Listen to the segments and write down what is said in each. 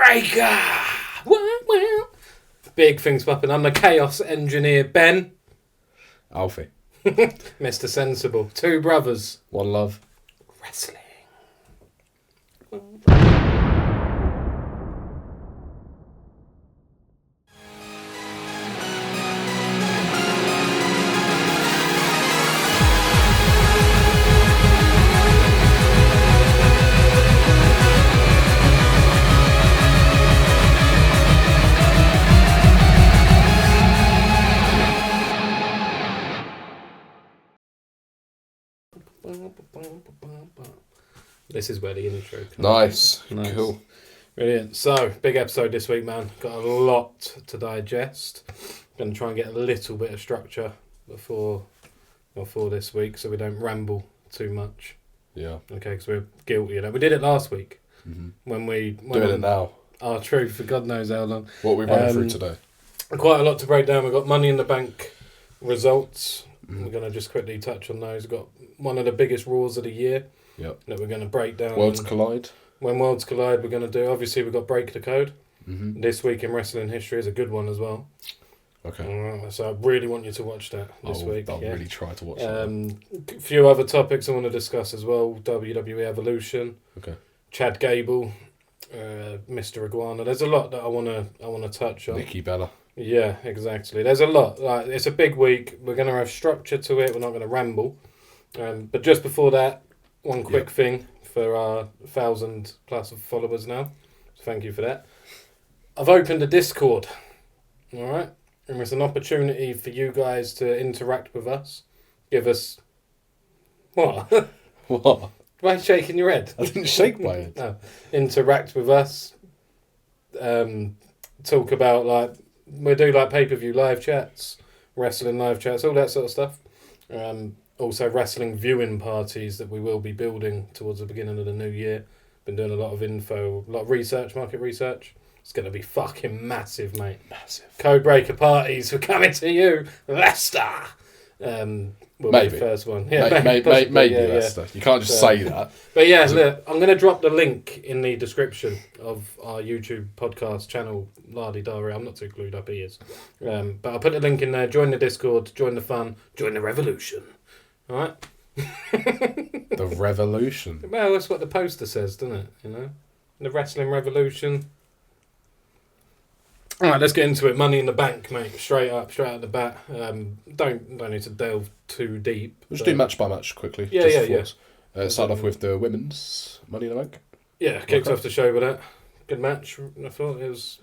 Codebreaker! Big things popping. I'm the Chaos Engineer, Ben. Alfie. Mr. Sensible. Two brothers. One love. Wrestling. This is where the intro comes. Nice. Cool. Brilliant. So, big episode this week, man. Got a lot to digest. Going to try and get a little bit of structure before this week so we don't ramble too much. Yeah. Okay, because we're guilty of that. We did it last week. Mm-hmm. When we... Doing it now. Oh, true. For God knows how long. What are we running through today? Quite a lot to break down. We've got Money in the Bank results. We're going to just quickly touch on those. We've got one of the biggest Raws of the year. Yep. That we're going to break down. Worlds collide. When Worlds collide, we're going to do... Obviously, we've got Break the Code. Mm-hmm. This week in wrestling history is a good one as well. Okay. So I really want you to watch that this week. I'll really try to watch that. A few other topics I want to discuss as well. WWE Evolution. Okay. Chad Gable. Mr. Iguana. There's a lot that I want to touch on. Nikki Bella. Yeah, exactly. There's a lot. Like, it's a big week. We're going to have structure to it. We're not going to ramble. But just before that, one quick thing for our 1,000 plus of followers now. So thank you for that. I've opened a Discord. All right? And it's an opportunity for you guys to interact with us. Give us... What? What? Why are you shaking your head? I didn't shake my head. No. Interact with us. Talk about, like... We do, like, pay-per-view live chats. Wrestling live chats. All that sort of stuff. Also, wrestling viewing parties that we will be building towards the beginning of the new year. Been doing a lot of info, a lot of research, market research. It's going to be fucking massive, mate. Massive. Codebreaker parties are coming to you, Leicester. Will be the first one. Yeah, maybe Leicester. You can't just say that. But yeah, look, I'm going to drop the link in the description of our YouTube podcast channel, Lardy Dari. I'm not too glued up, he is. But I'll put the link in there. Join the Discord, join the fun, join the revolution. All right? The revolution. Well, that's what the poster says, doesn't it? You know, the wrestling revolution. All right, let's get into it. Money in the Bank, mate. Straight out the bat. Don't need to delve too deep. We'll just do match by match quickly. Yeah. Start off with the women's Money in the Bank. Yeah, kicked off the show with that. Good match. I thought it was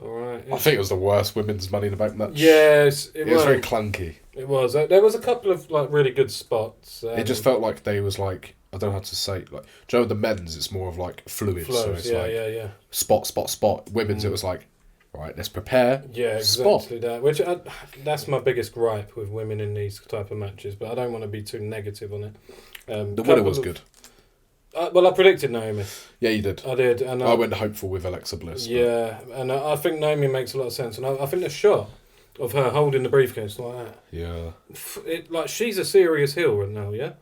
all right. I think it was the worst women's Money in the Bank match. Yes, it was very clunky. It was. There was a couple of like really good spots. It just felt like they was like, I don't know how to say, like, do you know the men's it's more of like fluid, so it's spot. Women's it was like, right, let's prepare. Yeah, exactly that. Which that's my biggest gripe with women in these type of matches, but I don't want to be too negative on it. The winner was good. Well, I predicted Naomi. Yeah, you did. I did, and I went hopeful with Alexa Bliss. Yeah, and I think Naomi makes a lot of sense, and I think the shot of her holding the briefcase like that. Yeah. Like she's a serious heel right now, yeah,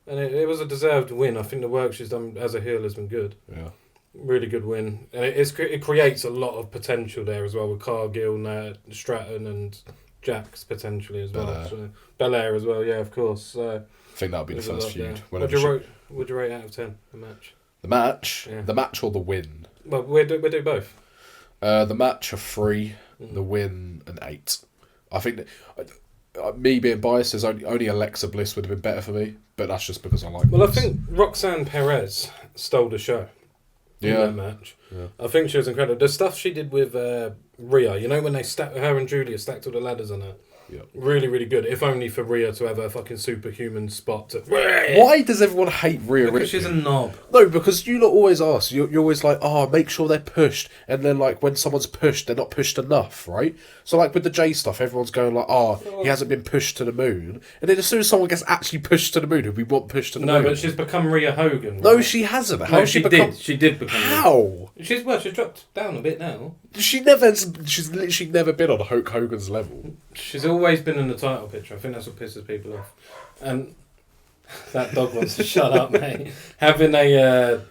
and it was a deserved win. I think the work she's done as a heel has been good. Yeah. Really good win, and it creates a lot of potential there as well with Cargill, Stratton, and Jax potentially as well. Belair as well, yeah, of course. So I think that'll be the first feud. Would you rate out of 10 the match? The match, yeah. The match or the win? Well, we do both. The match a 3, the win an 8. I think that, me being biased, there's only Alexa Bliss would have been better for me, but that's just because I like. Well, Bliss. I think Roxanne Perez stole the show. In that match. Yeah. I think she was incredible. The stuff she did with Rhea, you know, when they her and Julia stacked all the ladders on her. Yep. Really, really good. If only for Rhea to have a fucking superhuman spot. Why does everyone hate Rhea Ripley? Because she's a knob. No, because you lot always ask. You're always like, make sure they're pushed. And then, like, when someone's pushed, they're not pushed enough, right? So, like, with the J stuff, everyone's going like, he hasn't been pushed to the moon. And then as soon as someone gets actually pushed to the moon, we want pushed to the moon. No, but she's become Rhea Hogan. Right? No, she hasn't. How she become? She did become. How? She's dropped down a bit now. She's literally never been on Hulk Hogan's level. She's always been in the title picture. I think that's what pisses people off. And that dog wants to shut up, mate. Having a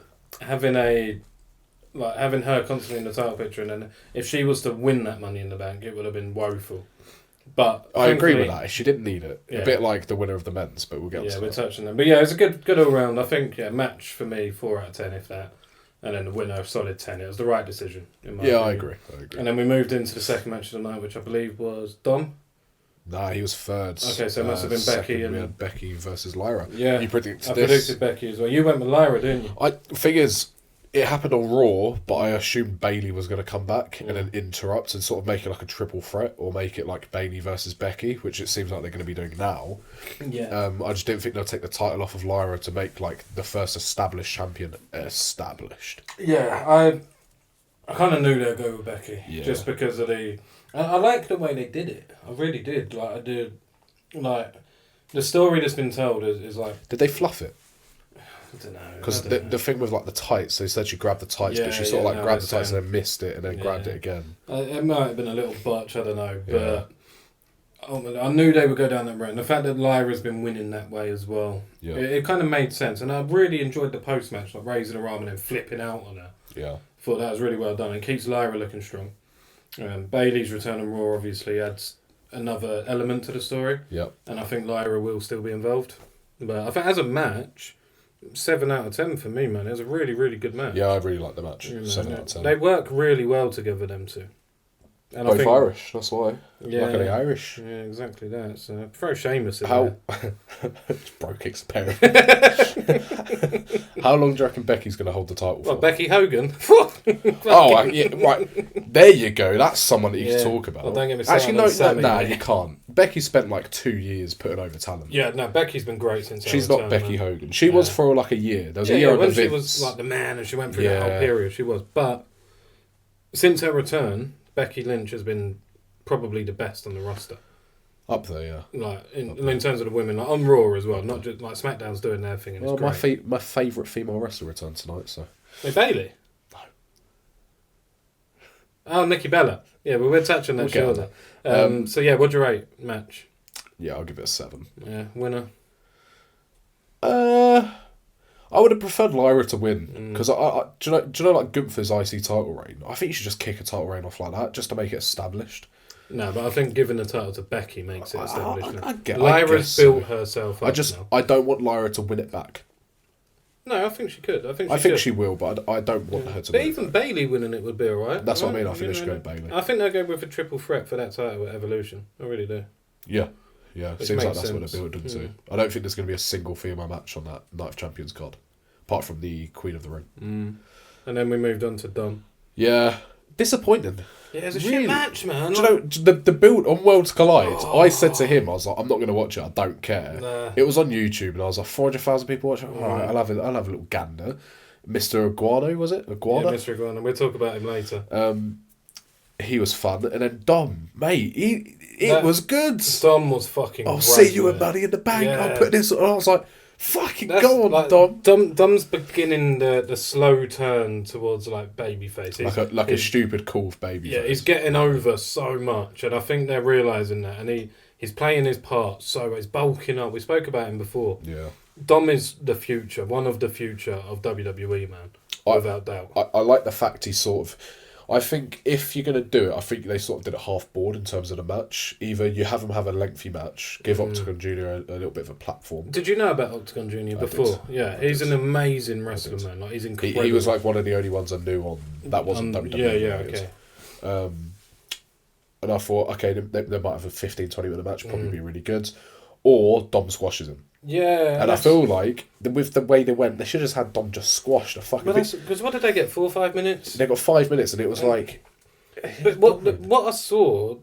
like having her constantly in the title picture, and then if she was to win that Money in the Bank, it would have been woeful. But I agree with that. She didn't need it. Yeah. A bit like the winner of the men's, but we'll get to that. We're touching them. But yeah, it's a good all round. I think match for me 4 out of 10 if that, and then the winner solid 10. It was the right decision in my opinion. I agree. And then we moved into the second match of the night, which I believe was Dom. Nah, he was third. Okay, so it must have been Becky and we had Becky versus Lyra. Yeah, you predicted I this. predicted Becky as well. You went with Lyra, didn't you? Thing is, it happened on Raw, but I assumed Bayley was going to come back and then interrupt and sort of make it like a triple threat, or make it like Bayley versus Becky, which it seems like they're going to be doing now. Yeah. I just didn't think they'll take the title off of Lyra to make like the first established champion established. Yeah, I kind of knew they'd go with Becky, just because of the. I like the way they did it. I really did. Like I did, like the story that's been told is like. Did they fluff it? I don't know. Because the thing with like the tights, they said she grabbed the tights, but she sort of like grabbed the tights and then missed it and then grabbed it again. It might have been a little botch, I don't know, but I knew they would go down that route. And the fact that Lyra's been winning that way as well, it kind of made sense. And I really enjoyed the post match, like raising her arm and then flipping out on her. Yeah, thought that was really well done. It keeps Lyra looking strong. Bayley's return on Raw obviously adds another element to the story. Yeah, and I think Lyra will still be involved. But I think as a match, 7 out of 10 for me, man. It was a really, really good match. Yeah, I really like the match. 7 out of 10. They work really well together, them two. And both Irish, that's why. Yeah, like the Irish. Yeah, exactly that. So throw Sheamus in there. Bro kicks a pair of How long do you reckon Becky's going to hold the title for? Becky Hogan? Right. There you go. That's someone that you can talk about. Well, don't get me started. Actually, no, you can't. Becky spent like 2 years putting over talent. Yeah, no, Becky's been great since she's not Becky Hogan. She was for like a year. There was a year when on she was like the man and she went through that whole period, she was. But since her return, Becky Lynch has been probably the best on the roster. Up there, yeah. Like in terms of the women, like on Raw as well. Not just like SmackDown's doing their thing. And it's great. My favourite female wrestler returned tonight. So. Hey, Bayley. No. Oh, Nikki Bella. Yeah, but we're touching that shortly. So yeah, what'd you rate match? Yeah, I'll give it a 7. Yeah, winner. I would have preferred Lyra to win because do you know like Gunther's IC title reign? I think you should just kick a title reign off like that just to make it established. No, but I think giving the title to Becky makes it established. Lyra's built herself up. I don't want Lyra to win it back. No, I think she could. I think she will, but I don't want her to. But even Bayley winning it would be alright. That's what I mean. I think they should go Bayley. I think they'll go with a triple threat for that title at Evolution. I really do. Yeah. Seems like that's what they're building to. I don't think there's going to be a single female match on that Night of Champions card, apart from the Queen of the Ring. And then we moved on to Dom. Yeah, disappointing. Yeah, it was a shit match, man. Do you know the build on Worlds Collide? I said to him, I was like, I'm not going to watch it. I don't care. Nah. It was on YouTube, and I was like, 400,000 people watching. All right, I'll have a little gander. Mr. Iguano, was it? Iguana? Yeah, Mr. Iguana. We'll talk about him later. He was fun, and then Dom, mate, it was good. Dom was fucking. I'll see you with Money in the Bank. Yeah. I'll put this. And I was like, fucking go on, like, Dom. Dom's beginning the slow turn towards like babyface. Like a stupid cool babyface. Yeah, he's getting over so much, and I think they're realising that, and he's playing his part so he's bulking up. We spoke about him before. Yeah, Dom is the future, one of the future of WWE, man, without doubt. I like the fact he's sort of. I think if you're going to do it, I think they sort of did it half board in terms of the match. Either you have him have a lengthy match, give Octagon Jr. a little bit of a platform. Did you know about Octagon Jr. before? Yeah, he's an amazing wrestler, man. Like, he's incredible. He was like one of the only ones I knew on that wasn't WWE. Yeah, okay. And I thought, okay, they might have a 15-20 minute match, probably be really good. Or Dom squashes him. Yeah. And I feel like, with the way they went, they should have just had Dom just squash the fucking thing. Because what did they get, 4 or 5 minutes? They got 5 minutes, and it was like... But what I saw,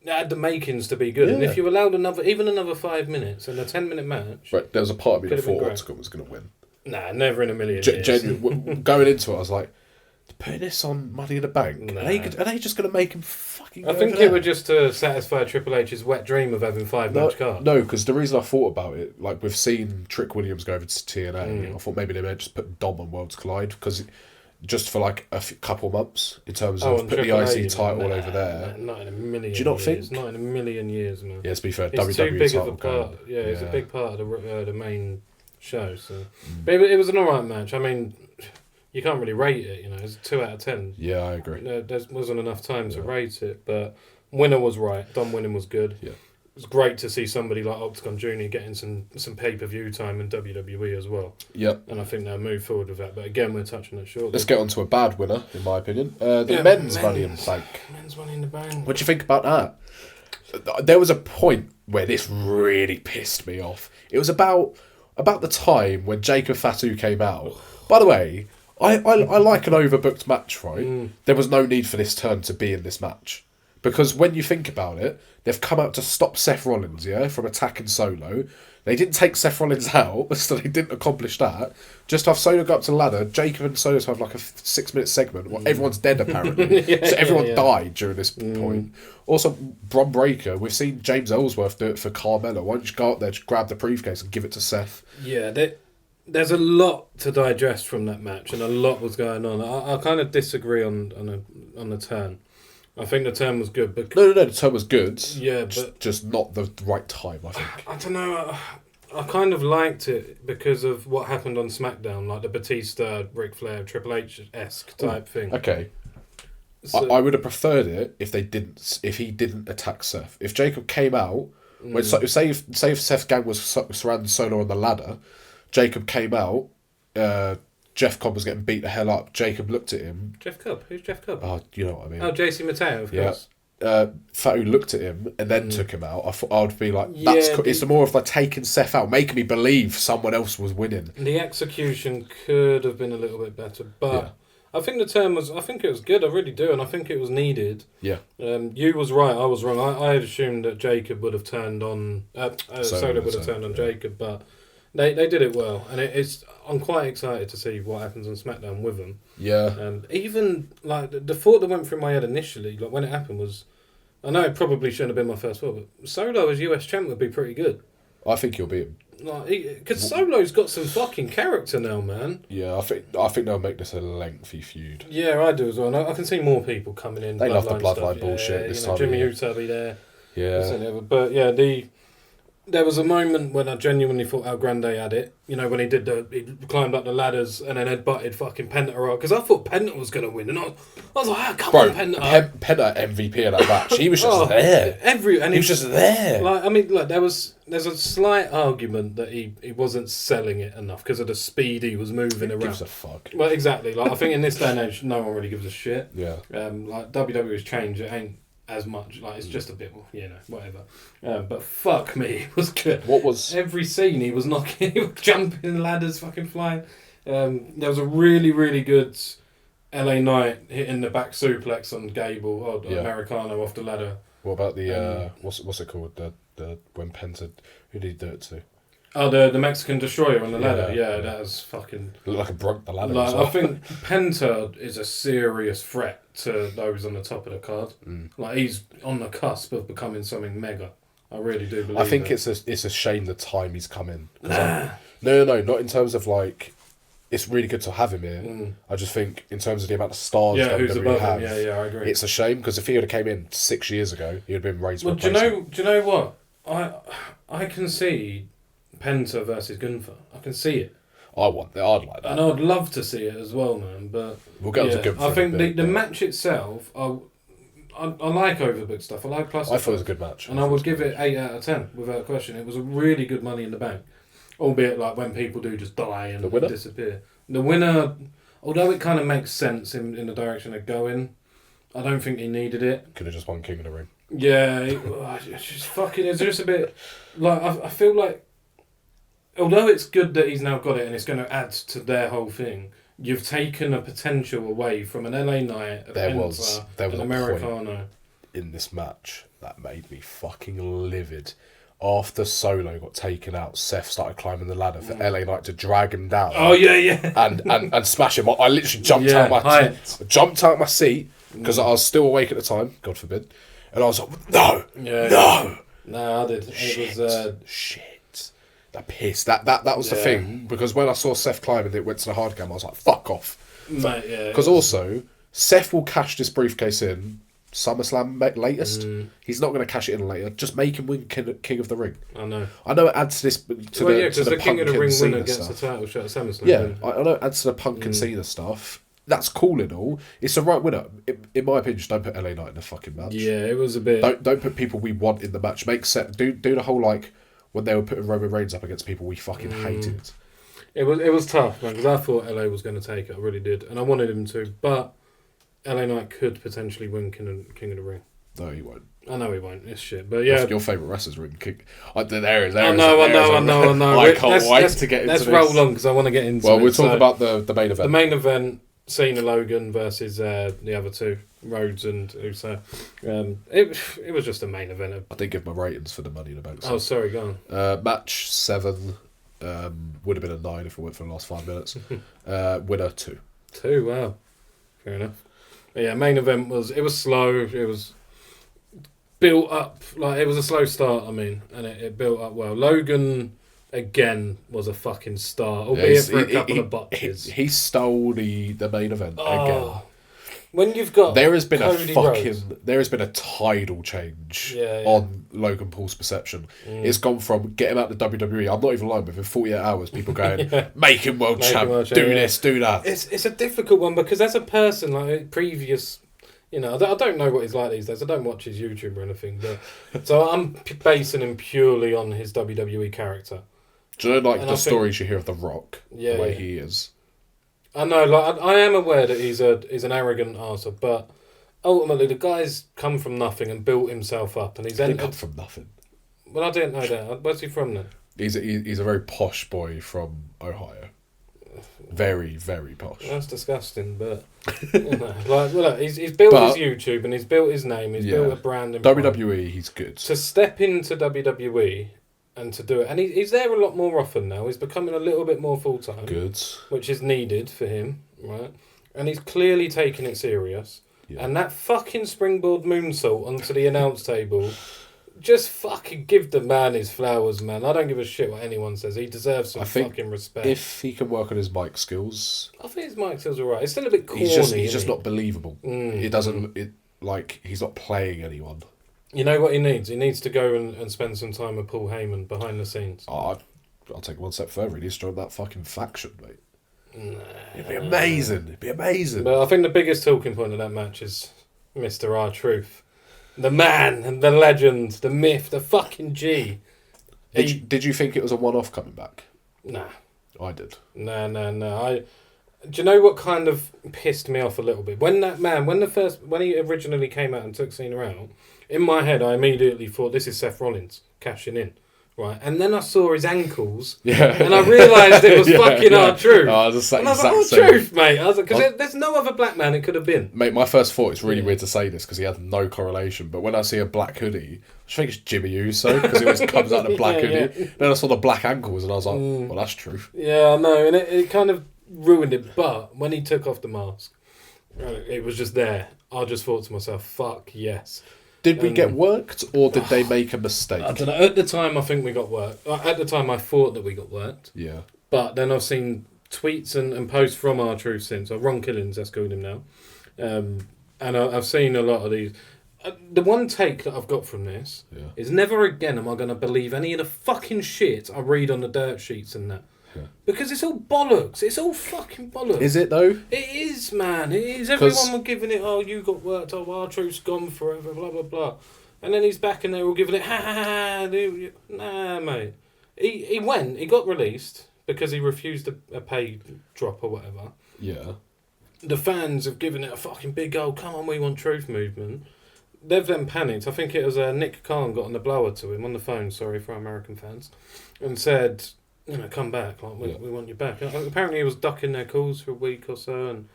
it had the makings to be good. Yeah. And if you allowed even another 5 minutes and a 10-minute match... Right, there was a part of me that thought Octagon was going to win. Nah, never in a million years. Genuinely, going into it, I was like, putting this on Money in the Bank, nah. are they just going to make him fucking I think it was just to satisfy Triple H's wet dream of having 5-match cards. No, because the reason I thought about it, like we've seen Trick Williams go over to TNA, I thought maybe they might just put Dom on Worlds Collide, because just for like a couple months, in terms of put the IC title over there. Not in a million years. Do you not think? Not in a million years, man. Yeah, to be fair, it's WWE too big title of a part. Yeah, it's a big part of the main show. So, but it was an alright match. I mean, you can't really rate it. You know, it's a 2 out of 10. Yeah, I agree. There wasn't enough time to rate it, but winner was right. Dom winning was good. Yeah. It was great to see somebody like Octagon Jr. getting some pay-per-view time in WWE as well. Yep. And I think they'll move forward with that. But again, we're touching it shortly. Let's get on to a bad winner, in my opinion. The men's Money in the Bank. Men's Money in the Bank. What do you think about that? There was a point where this really pissed me off. It was about the time when Jacob Fatu came out. By the way, I like an overbooked match, right? There was no need for this turn to be in this match. Because when you think about it, they've come out to stop Seth Rollins, from attacking Solo. They didn't take Seth Rollins out, so they didn't accomplish that. Just have Solo go up to the ladder, Jacob and Solo have like a 6-minute segment. Well, everyone's dead, apparently. So everyone died during this point. Also, Bron Breakker, we've seen James Ellsworth do it for Carmella. Why don't you go up there, just grab the briefcase and give it to Seth? Yeah, there's a lot to digest from that match, and a lot was going on. I kind of disagree on the turn. I think the turn was good. But No, the turn was good. Yeah, but just not the right time, I think. I don't know. I kind of liked it because of what happened on SmackDown, like the Batista, Ric Flair, Triple H-esque type thing. Okay. So, I would have preferred it if he didn't attack Seth. If Jacob came out, say if Seth's gang was surrounding Solo on the ladder, Jacob came out, Jeff Cobb was getting beat the hell up. Jacob looked at him. Jeff Cobb? Who's Jeff Cobb? Oh, you know what I mean. Oh, JC Mateo, of course. Fatu looked at him and then took him out. I thought I would be like, it's more of like taking Seth out, making me believe someone else was winning. The execution could have been a little bit better, but I think the turn was. I think it was good. I really do, and I think it was needed. Yeah. You was right. I was wrong. I had assumed that Jacob would have turned on. Solo would have turned on Jacob, but they did it well, and I'm quite excited to see what happens on SmackDown with them. Yeah. Even like the thought that went through my head initially, like when it happened, was, I know it probably shouldn't have been my first thought, but Solo as US champ would be pretty good. I think he'll beat him. Because Solo's got some fucking character now, man. Yeah, I think they'll make this a lengthy feud. Yeah, I do as well. And I can see more people coming in. They love the bloodline bullshit this time. Jimmy Uso will be there. Yeah. But yeah, there was a moment when I genuinely thought El Grande had it. You know, when he climbed up the ladders and then headbutted fucking Penta, because I thought Penta was going to win, and I was like, come on, Penta. Penta MVP in that match. He was just there. He was just there. Like, I mean, like there's a slight argument that he wasn't selling it enough because of the speed he was moving around. Gives a fuck. Well, exactly. Like I think in this day and age, no one really gives a shit. Yeah. Like WWE's changed. It ain't as much. Like it's just a bit, whatever. But fuck me, it was good. What was every scene? He was knocking, he was jumping ladders, fucking flying. There was a really, really good LA Knight hitting the back suplex on Gable or Americano off the ladder. What about the what's it called? The when Penta, who did he do it to? Oh, the Mexican Destroyer on the ladder. Yeah, that was fucking. Looked like it broke the ladder. Like, I think Penta is a serious threat to those on the top of the card. Like he's on the cusp of becoming something mega. I really do believe. I think it's a shame the time he's come in. No, not in terms of like. It's really good to have him here. I just think in terms of the amount of stars who's above have, him. Yeah, I agree. It's a shame because if he would have came in 6 years ago, he would have been raised. Well, do you know what? I can see Penta versus Gunther. I can see it. I'd like that. And I'd love to see it as well, man. But we'll get to Gunther. I think the match itself, I like overbooked stuff. I like plus. I thought it was a good match. And I would give it 8 out of 10 without question. It was a really good Money in the Bank. Albeit like when people do just die and disappear. The winner, although it kind of makes sense in the direction they're going, I don't think he needed it. Could have just won King of the Ring. Yeah, it's just fucking. It's just a bit like I feel like, although it's good that he's now got it and it's going to add to their whole thing, you've taken a potential away from an LA Knight, there was an Americano in this match that made me fucking livid. After Solo got taken out, Seth started climbing the ladder for LA Knight to drag him down. Oh yeah. and smash him. I literally jumped out my seat because I was still awake at the time. God forbid. And I was like, no. No, I did. Shit. It was shit. That pissed. That was the thing, because when I saw Seth climbing, it went to the hard cam. I was like, fuck off. Mate, yeah. Because also, Seth will cash this briefcase in SummerSlam latest. He's not going to cash it in later. Just make him win King of the Ring. I know. I know it adds to this because the King of the Ring winner gets stuff. the title shot at SummerSlam. Yeah, I know it adds to the Punk and Cena stuff. That's cool and all. It's the right winner. In my opinion, just don't put LA Knight in the fucking match. Yeah, it was a bit. Don't put people we want in the match. Make set. Do the whole like when they were putting Roman Reigns up against people we fucking hated. It was tough, man, because I thought LA was going to take it. I really did, and I wanted him to. But LA Knight could potentially win King of the Ring. No, he won't. I know he won't. It's shit, but yeah. Your favourite wrestlers are in King. I know. I can't wait to get into this. Let's roll on because I want to get into it. Well, we'll talk about the main event. The main event, Cena Logan versus the other two, Rhodes and Uso. It was just a main event. I didn't give my ratings for the Money in the Bank. Oh, sorry, go on. Match 7 would have been a 9 if it went for the last 5 minutes. Winner 2. 2, wow. Fair enough. But yeah, main event was slow. It was built up, like it was a slow start, and it built up well. Logan, again, was a fucking star, albeit for a couple of botches. He stole the main event again. When you've got there has been a tidal change on Logan Paul's perception. It's gone from get him out the WWE. I'm not even lying. Within 48 hours, people going make him world champ, do this, do that. It's a difficult one because as a person, like previous, I don't know what he's like these days. I don't watch his YouTube or anything, but so I'm basing him purely on his WWE character. Do you know, the stories you hear of The Rock, the way he is? I know, like I am aware that he's an arrogant arsehole, but ultimately the guy's come from nothing and built himself up, and he's didn't come from nothing. Well, I didn't know that. Where's he from then? He's a very posh boy from Ohio. Very, very posh. That's disgusting, but look, he's built his YouTube and he's built his name. He's built a brand. WWE, he's good. To step into WWE. And to do it, and he's there a lot more often now. He's becoming a little bit more full time, good, which is needed for him, right? And he's clearly taking it serious. Yeah. And that fucking springboard moonsault onto the announce table, just fucking give the man his flowers, man. I don't give a shit what anyone says. He deserves some fucking respect. If he can work on his mic skills, I think his mic skills are right. It's still a bit corny. He's just not believable. It doesn't. He's not playing anyone. You know what he needs? He needs to go and spend some time with Paul Heyman behind the scenes. Oh, I'll take one step further. He needs to join that fucking faction, mate. Nah. It'd be amazing. But I think the biggest talking point of that match is Mr. R-Truth. The man and the legend, the myth, the fucking G. Did you think it was a one-off coming back? Nah. I did. No. Do you know what kind of pissed me off a little bit? When he originally came out and took Cena out, in my head I immediately thought this is Seth Rollins cashing in, right? And then I saw his ankles, and I realised it was fucking R-Truth. I was like, R-Truth, mate. I was like, because there's no other black man it could have been. Mate, my first thought, it's really weird to say this because he had no correlation, but when I see a black hoodie, I think it's Jimmy Uso because it always comes out in a black hoodie. Then I saw the black ankles and I was like, well, that's truth. Yeah, I know, and it kind of ruined it. But when he took off the mask, it was just there. I just thought to myself, fuck yes. Did we get worked, or did they make a mistake? I don't know. At the time, I think we got worked. At the time, I thought that we got worked. Yeah. But then I've seen tweets and posts from R-Truth since, or Ron Killings, that's called him now. And I've seen a lot of these. The one take that I've got from this is never again am I going to believe any of the fucking shit I read on the dirt sheets and that. Yeah. Because it's all bollocks. It's all fucking bollocks. Is it though? It is, man. It is. Everyone was giving it, you got worked, R-Truth's gone forever, blah, blah, blah. And then he's back and they're all giving it, ha, ha, ha. Nah, mate. He went, he got released because he refused a pay drop or whatever. Yeah. The fans have given it a fucking big old, come on, we want truth movement. They've then panicked. I think it was Nick Khan got on the blower to him, on the phone, sorry, for our American fans, and said, come back. Like we want you back. Apparently, he was ducking their calls for a week or so, and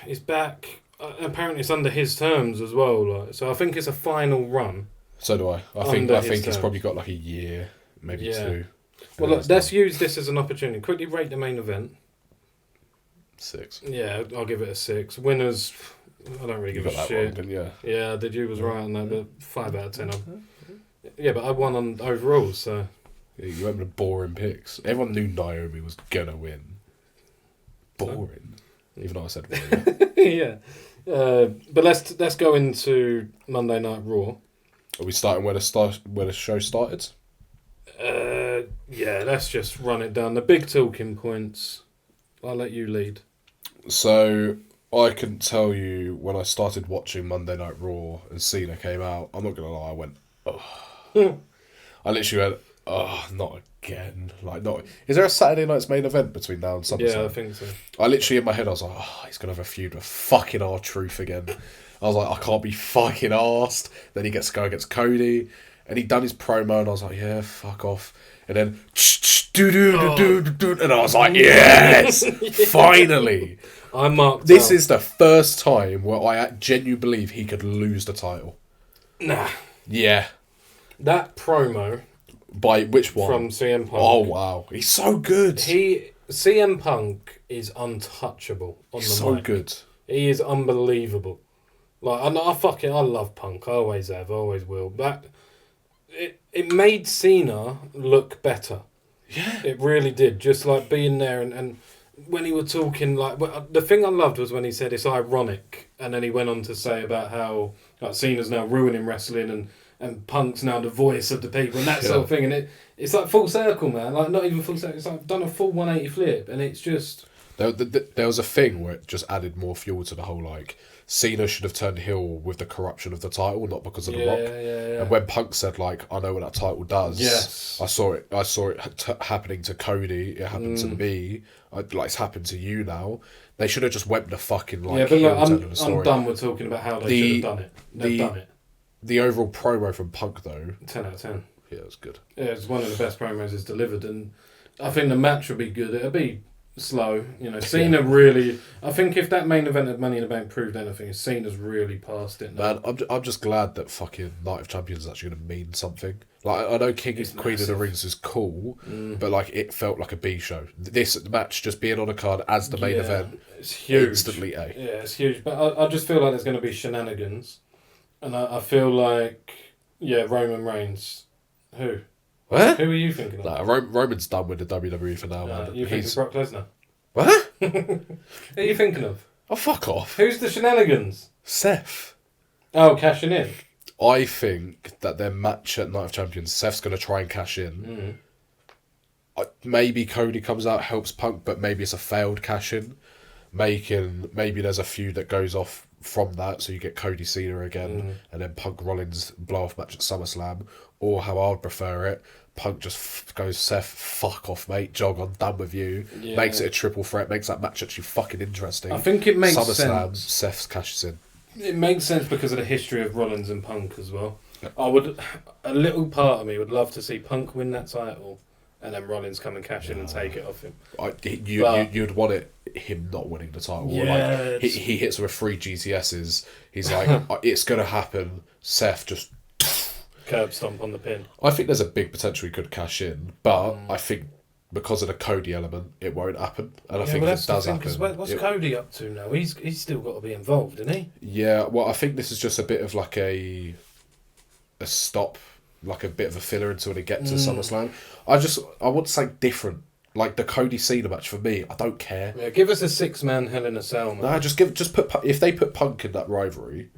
he's back. Apparently, it's under his terms as well. Like, so I think it's a final run. So do I. I think he's probably got like a year, maybe 2. Well, look, let's use this as an opportunity. Quickly rate the main event. 6. Yeah, I'll give it a 6. Winners, I don't really give a shit. Wrong, didn't you? Yeah, did you was right on that, but 5 out of 10. Yeah, but I won on overall, so. Yeah, you went with boring picks. Everyone knew Naomi was gonna win. Boring. Even though I said Raw. Yeah. But let's go into Monday Night Raw. Are we starting where the show started? Yeah, let's just run it down. The big talking points. I'll let you lead. So, I couldn't tell you when I started watching Monday Night Raw and Cena came out. I'm not going to lie, I went, oh. I literally went, oh, not again. Like, not. Is there a Saturday night's main event between now and SummerSlam? Yeah, I think so. I literally, in my head, I was like, oh, he's going to have a feud with fucking R-Truth again. I was like, I can't be fucking arsed. Then he gets to go against Cody. And he done his promo, and I was like, yeah, fuck off. And then, and I was like, yes, finally. I marked This out. is the first time where I genuinely believe he could lose the title. Nah. Yeah. That promo. By which one? From CM Punk. Oh, wow. He's so good. CM Punk is untouchable on He's the so mic. good. He is unbelievable. Like, I love Punk. I always have, always will. But it made Cena look better. Yeah. It really did. Just like being there and when he was talking, like, the thing I loved was when he said it's ironic, and then he went on to say about how like Cena's now ruining wrestling and Punk's now the voice of the people and that sort of thing, and it's like full circle, man. Like, not even full circle. It's like done a full 180 flip, and it's just There was a thing where it just added more fuel to the whole, like, Cena should have turned heel with the corruption of the title, not because of The Rock. Yeah. And when Punk said, like, I know what that title does. Yes. I saw it happening to Cody. It happened to me. It's happened to you now. They should have just went the fucking, like, yeah, but heel look, telling the story. I'm done with talking about how they should have done it. They've done it. The overall promo from Punk, though. 10 out of 10. Yeah, it was good. Yeah, it's one of the best promos he's delivered, and I think the match will be good. It'll be slow, Cena really. I think if that main event at Money in the Bank proved anything, Cena's really passed it now. Man, I'm just glad that fucking Night of Champions is actually going to mean something. Like, I know King and Queen of the Rings is cool, but like it felt like a B show. This match just being on a card as the main event, it's huge. Instantly A. Yeah, it's huge. But I just feel like there's going to be shenanigans, and I feel like Roman Reigns. Who? What? Who are you thinking of? Nah, Roman's done with the WWE for now, man. You thinking Brock Lesnar? What? Who are you thinking of? Oh, fuck off. Who's the shenanigans? Seth. Oh, cashing in. I think that their match at Night of Champions, Seth's going to try and cash in. Maybe Cody comes out, helps Punk, but maybe it's a failed cash in. Maybe there's a feud that goes off from that, so you get Cody Cena again, and then Punk Rollins blow off match at SummerSlam. Or how I would prefer it, Punk just goes, Seth, fuck off, mate, jog on, done with you. Yeah. Makes it a triple threat, makes that match actually fucking interesting. I think it makes SummerSlam, sense. Seth cashes in. It makes sense because of the history of Rollins and Punk as well. A little part of me would love to see Punk win that title and then Rollins come and cash in and take it off him. You'd want him not winning the title. Yeah, like, he hits with 3 GTSs. He's like, it's going to happen. Seth just curb stomp on the pin. I think there's a big potential he could cash in, but I think because of the Cody element, it won't happen. And I think if it does happen... What's Cody up to now? He's still got to be involved, isn't he? Yeah, well, I think this is just a bit of like a stop, like a bit of a filler until they get to SummerSlam. I want something different. Like the Cody Cena match for me, I don't care. Yeah, give us a 6-man Hell in a Cell, man. Nah, if they put Punk in that rivalry,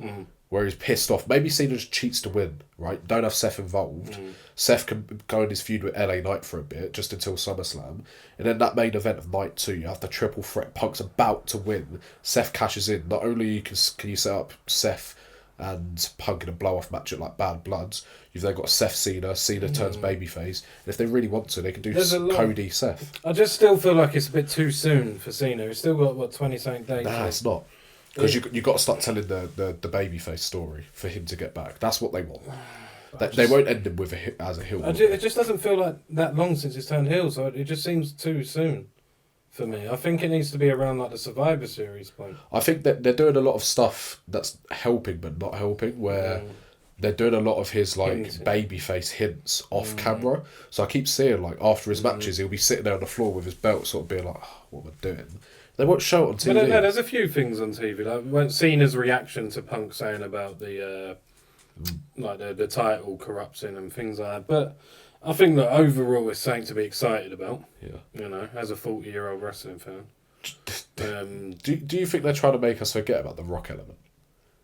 where he's pissed off, maybe Cena just cheats to win, right? Don't have Seth involved. Seth can go in his feud with LA Knight for a bit, just until SummerSlam, and then that main event of night 2, you have the triple threat. Punk's about to win. Seth cashes in. Not only can you set up Seth and Punk in a blow-off match at like Bad Bloods, you've then got Seth Cena turns babyface, and if they really want to, they can do Cody Seth. I just still feel like it's a bit too soon for Cena. He's still got, 20-something days? Nah, it's not. Because you got to start telling the babyface story for him to get back. That's what they want. They won't end him with as a heel. It just doesn't feel like that long since he's turned heel, so it just seems too soon for me. I think it needs to be around like the Survivor Series point. I think that they're doing a lot of stuff that's helping but not helping, where they're doing a lot of his like babyface hints off camera. So I keep seeing like after his matches he'll be sitting there on the floor with his belt sort of being like, oh, what am I doing? They won't show it on TV. But no, there's a few things on TV. Like when Cena's reaction to Punk saying about the the title corrupting and things like that. But I think that overall it's something to be excited about. Yeah. As a 40-year-old wrestling fan. Do you think they're trying to make us forget about the Rock element?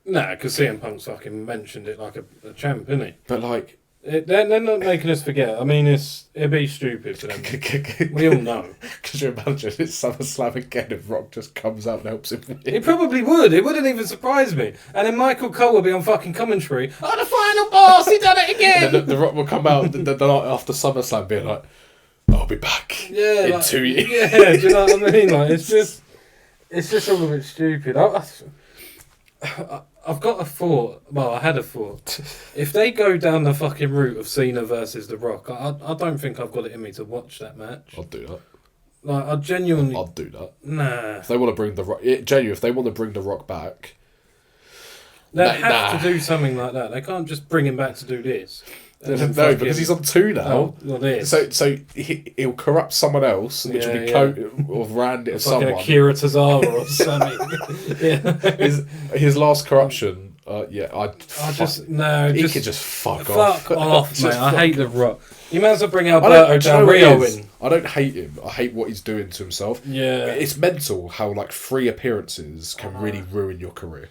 Nah, because CM Punk's fucking mentioned it like a champ, isn't he? But like, they're not making us forget. I mean, it'd be stupid for them. We all know. Could you imagine it's SummerSlam again if Rock just comes out and helps him win? It probably would. It wouldn't even surprise me. And then Michael Cole will be on fucking commentary. Oh, the final boss! He done it again! And then the Rock will come out the night after SummerSlam being like, I'll be back in 2 years. Yeah, do you know what I mean? Like, it's just all a bit stupid. I've got a thought. Well, I had a thought. If they go down the fucking route of Cena versus The Rock, I don't think I've got it in me to watch that match. I'll do that. Like, I genuinely... I'll do that. Nah. If they want to bring The Rock... Genuinely, if they want to bring The Rock back... They have to do something like that. They can't just bring him back to do this. No, because he's on 2 now. Oh, well, this. So he'll corrupt someone else, which will be or Randy or someone. Like Akira Tozawa or something. Yeah. His last corruption. He could just fuck off. Fuck off, mate. I hate The Rock. You might as well bring Alberto Del Rio in. I don't hate him. I hate what he's doing to himself. Yeah. It's mental how like 3 appearances can really ruin your career.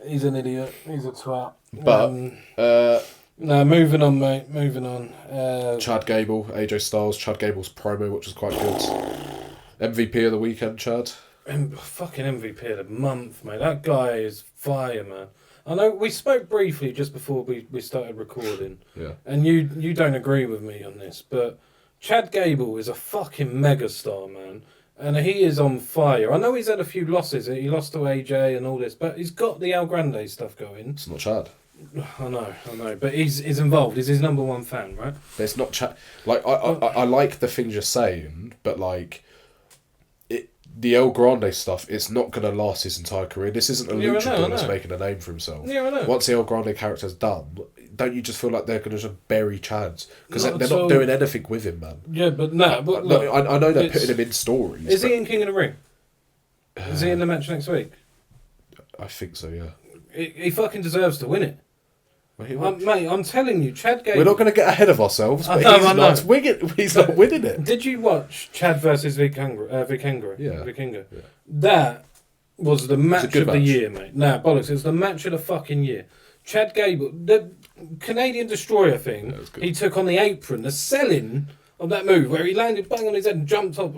He's an idiot. He's a twat. But no, moving on, mate. Moving on. Chad Gable, AJ Styles, Chad Gable's promo, which was quite good. MVP of the weekend, Chad. Fucking MVP of the month, mate. That guy is fire, man. I know we spoke briefly just before we started recording. Yeah. And you don't agree with me on this, but Chad Gable is a fucking megastar, man. And he is on fire. I know he's had a few losses. He lost to AJ and all this, but he's got the El Grande stuff going. It's not Chad. I know. But he's involved. He's his number 1 fan, right? But it's not Chad. Like, I like the things you're saying, but like, the El Grande stuff, it's not going to last his entire career. This isn't a luchador that's making a name for himself. Yeah, I know. Once the El Grande character's done, don't you just feel like they're going to just bury Chad? Because they're not doing anything with him, man. Yeah, but no. But look, I know they're putting him in stories. Is he in King of the Ring? Is he in the match next week? I think so, yeah. He fucking deserves to win it. Mate, I'm telling you, Chad Gable... We're not going to get ahead of ourselves, but he's not winning it. Did you watch Chad versus Vikingo? Yeah. Vikingo. Yeah. That was the match of the year, mate. Nah, bollocks. It was the match of the fucking year. Chad Gable, the Canadian Destroyer thing, he took on the apron, the selling of that move where he landed bang on his head and jumped up,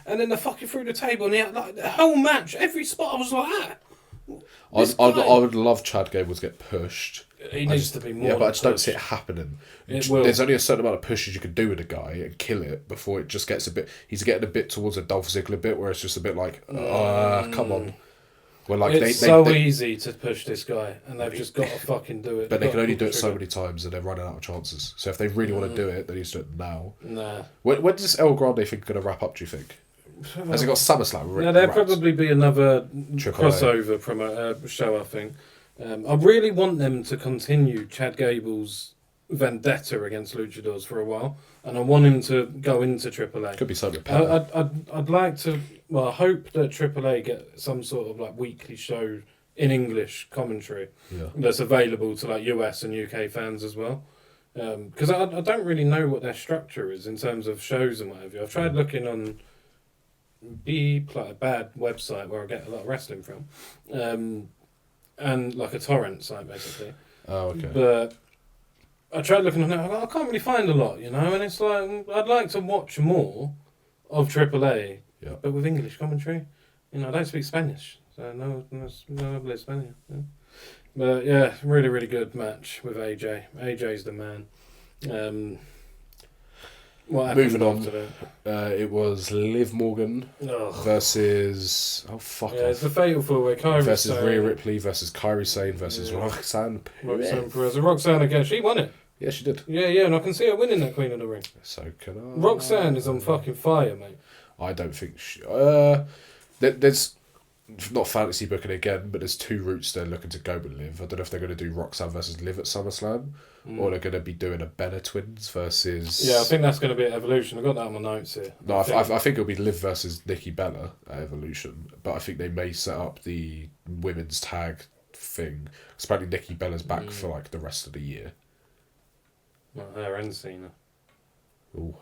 and then the fucking through the table, and like, the whole match, every spot I was like that. I would love Chad Gable to get pushed. He needs to be more. Yeah, but I just don't see it happening. There's only a certain amount of pushes you can do with a guy and kill it before it just gets a bit... He's getting a bit towards a Dolph Ziggler bit where it's just a bit like, come on. Well, like it's so easy to push this guy, and they've just got to fucking do it. But they can only do it so many times, and they're running out of chances. So if they really want to do it, they need to do it now. Nah. When does El Grande think going to wrap up, do you think? Has it got SummerSlam? Yeah, there'll probably be another crossover show, I think. I really want them to continue Chad Gable's vendetta against luchadors for a while, and I want him to go into AAA. Could be so repetitive. I'd like to. Well, I hope that AAA get some sort of like weekly show in English commentary that's available to like US and UK fans as well. Because I don't really know what their structure is in terms of shows and whatever. I've tried looking on like a bad website where I get a lot of wrestling from. And like a torrent site, basically. Oh, okay. But I tried looking on it, I can't really find a lot, you know, and it's like, I'd like to watch more of AAA, but with English commentary. You know, I don't speak Spanish, so no hablo Spanish. Yeah. But yeah, really, really good match with AJ. AJ's the man. What happened Moving on, after that? it was Liv Morgan versus... Oh, fuck yeah, it's the fatal four-way. Kairi versus Sane. Rhea Ripley versus Kairi Sane versus Roxanne Perez. Roxanne Perez. Roxanne again. She won it. Yeah, she did. Yeah, and I can see her winning that Queen of the Ring. So can I. Roxanne is on fucking fire, mate. I don't think she... there's... Not fantasy booking again, but there's 2 routes they're looking to go with Liv. I don't know if they're going to do Roxanne versus Liv at SummerSlam, or they're going to be doing a Benner Twins versus... Yeah, I think that's going to be at Evolution. I've got that on my notes here. No, I think it'll be Liv versus Nikki Bella at Evolution, but I think they may set up the women's tag thing. Because apparently Nikki Bella's back for like the rest of the year. Well, her and Cena. Ooh.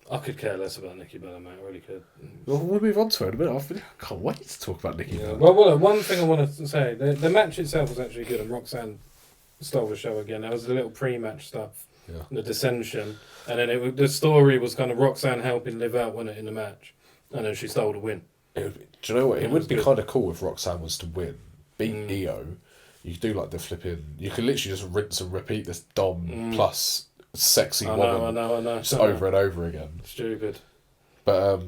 I could care less about Nikki Bella, mate. I really could. Well, we'll move on to her in a minute. I can't wait to talk about Nikki Bella. Well, one thing I want to say, the match itself was actually good, and Roxanne stole the show again. There was the little pre-match stuff, the dissension, and then the story was kind of Roxanne helping Liv out, wasn't it, in the match, and then she stole the win. Do you know what? It would be kind of cool if Roxanne was to win, beat Io. You could do like the flipping. You could literally just rinse and repeat this Dom plus sexy woman. I know. Just over and over again. Stupid. But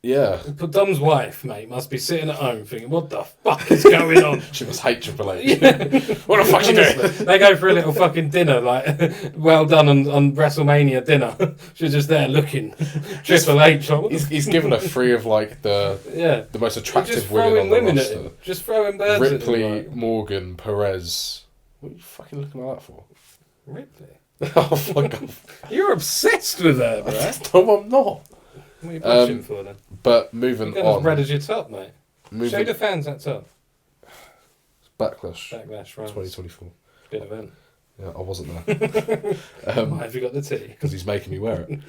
yeah. But Dom's wife, mate, must be sitting at home thinking, what the fuck is going on? She must hate Triple H. What the fuck you doing? They go for a little fucking dinner, like, well done on WrestleMania dinner. She's just there looking. Triple H. He's given her 3 of, like, the most attractive women on the roster. Just throwing birds Ripley, at him, like. Morgan, Perez. What are you fucking looking like that for? Ripley? Oh, fuck off. You're obsessed with her, bro. No, I'm not. What are you blushing for, then? But moving on. As red as your top, mate. Show the fans that top. Backlash, right. 2024. Good event. Yeah, I wasn't there. Why have you got the tea? Because he's making me wear it.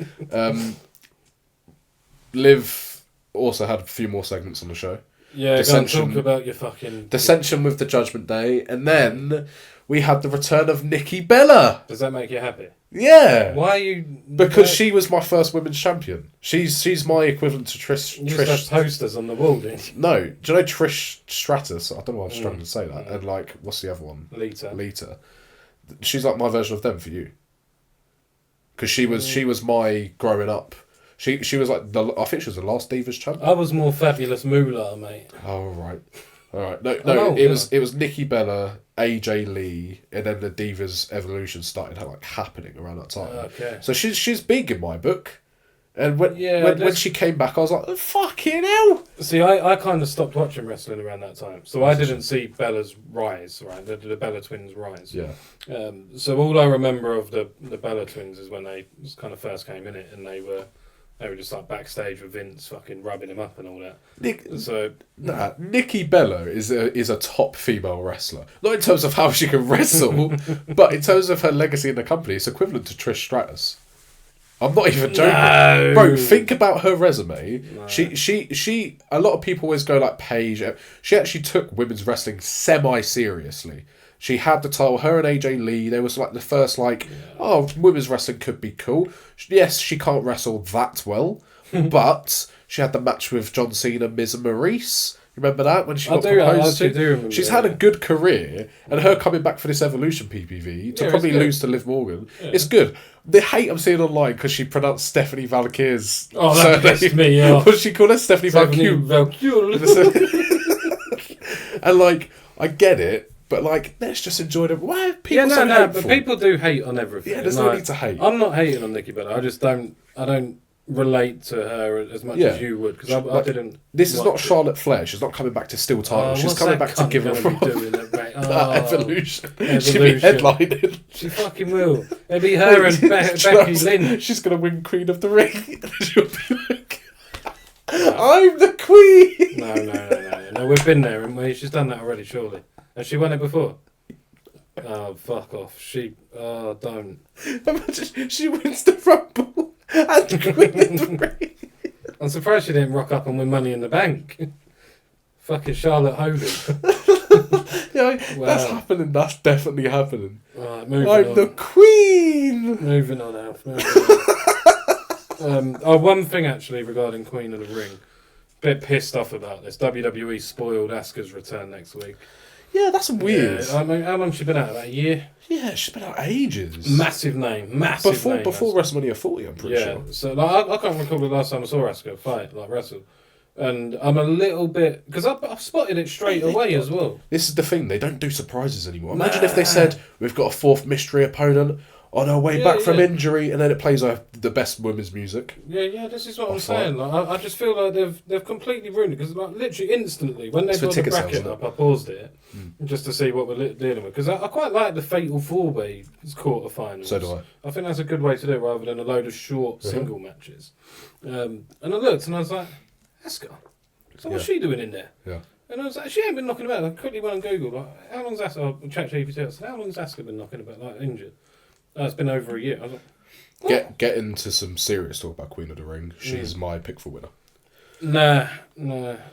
Liv also had a few more segments on the show. Yeah, Dissension, go and talk about your fucking... Dissension with the Judgment Day, and then we had the return of Nikki Bella. Does that make you happy? Yeah. Why are you... Because she was my first women's champion. She's my equivalent to Trish... You just have posters on the wall, didn't you? No. Do you know Trish Stratus? I don't know why I'm struggling to say that. And, like, what's the other one? Lita. She's like my version of them for you. Because she was my growing up... She was like I think she was the last Divas champion. I was more Fabulous Moolah, mate. Oh right, all right. No. It was Nikki Bella, AJ Lee, and then the Divas Evolution started like happening around that time. Okay. So she's big in my book, and when she came back, I was like, oh, fucking hell. See, I kind of stopped watching wrestling around that time, so I didn't see Bella's rise, right? The Bella twins' rise. Yeah. So all I remember of the Bella twins is when they kind of first came in it, and they were just like backstage with Vince fucking rubbing him up and all that. Nikki Bella is a top female wrestler. Not in terms of how she can wrestle, but in terms of her legacy in the company, it's equivalent to Trish Stratus. I'm not even joking. No. Bro, think about her resume. No. She a lot of people always go like Paige. She actually took women's wrestling semi-seriously. She had the title, her and AJ Lee, they was like the first women's wrestling could be cool. Yes, she can't wrestle that well, but she had the match with John Cena, Miz and Maurice. Remember that? When she got proposed to? Remember, she's had a good career, and her coming back for this Evolution PPV to probably lose to Liv Morgan. Yeah. It's good. The hate I'm seeing online because she pronounced Stephanie Valkyria's that pissed me off. What she called her? Stephanie Valkyrie. And like, I get it. But like, let's just enjoy them. Why are people so hateful? But people do hate on everything. Yeah, there's no need to hate. I'm not hating on Nikki Bella. I just don't relate to her as much as you would because I didn't. This is not Charlotte Flair. She's not coming back to steal titles. She's coming back to give her Evolution. She'll be headlining. She fucking will. It'll be her and Becky Lynch. She's gonna win Queen of the Ring. She'll be like, I'm the Queen. No. We've been there, and she's done that already. Surely. Has she won it before? Oh, fuck off. Don't. Imagine she wins the Rumble and Queen of the Ring. I'm surprised she didn't rock up and win Money in the Bank. Fucking Charlotte Hogan. That's happening. That's definitely happening. Right, I'm the Queen. Moving on, Alf. One thing actually regarding Queen of the Ring. Bit pissed off about this. WWE spoiled Asuka's return next week. Yeah, that's weird. Yeah, I mean, how long's she been out? About a year? Yeah, she's been out ages. Massive name. Before WrestleMania 40, I'm pretty sure. So like, I can't recall the last time I saw Asuka fight, like wrestle. And I'm a little bit... Because I've spotted it straight away as well. This is the thing, they don't do surprises anymore. Imagine if they said, we've got a 4th mystery opponent on her way back from injury, and then it plays the best women's music. Yeah, this is what I'm saying. Like, I just feel like they've completely ruined it, because like, literally instantly, when they got the bracket up, I paused it, just to see what we're dealing with. Because I quite like the Fatal 4-Way quarterfinals. So do I. I think that's a good way to do it, rather than a load of short single matches. And I looked, and I was like, Asuka. So what's she doing in there? Yeah. And I was like, she ain't been knocking about. I quickly went on Google, like, how long's Asuka... ChatGPT, I said, how long's Asuka been knocking about, like, injured? It's been over a year. I was like, Get into some serious talk about Queen of the Ring. She's my pick for winner. Nah.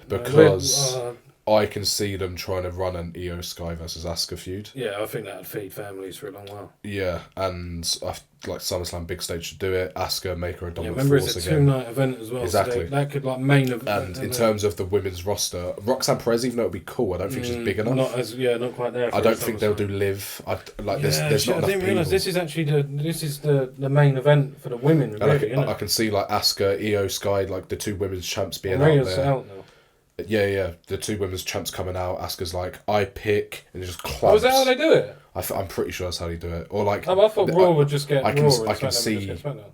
Because I can see them trying to run an Io Sky versus Asuka feud. Yeah, I think that'd feed families for a long while. Yeah, and like SummerSlam big stage should do it. Asuka make her a dominant remember force it's a again. 2-night event as well. Exactly. So that could like main event. And in terms of the women's roster, Roxanne Perez, even though it'd be cool, I don't think she's big enough. Not quite there. I don't think they'll do Liv. There's not enough I didn't realise people. this is actually the main event for the women. And Really, I can see like Asuka, Io Sky, like the two women's champs being Rhea's out there. out now. Yeah, the two women's champs coming out. Asuka's like, I pick, and it just clubs. Oh, is that how they do it? I'm pretty sure that's how they do it. Or like, I thought Raw would just get. I can Raw and I can SmackDown would see. just get SmackDown.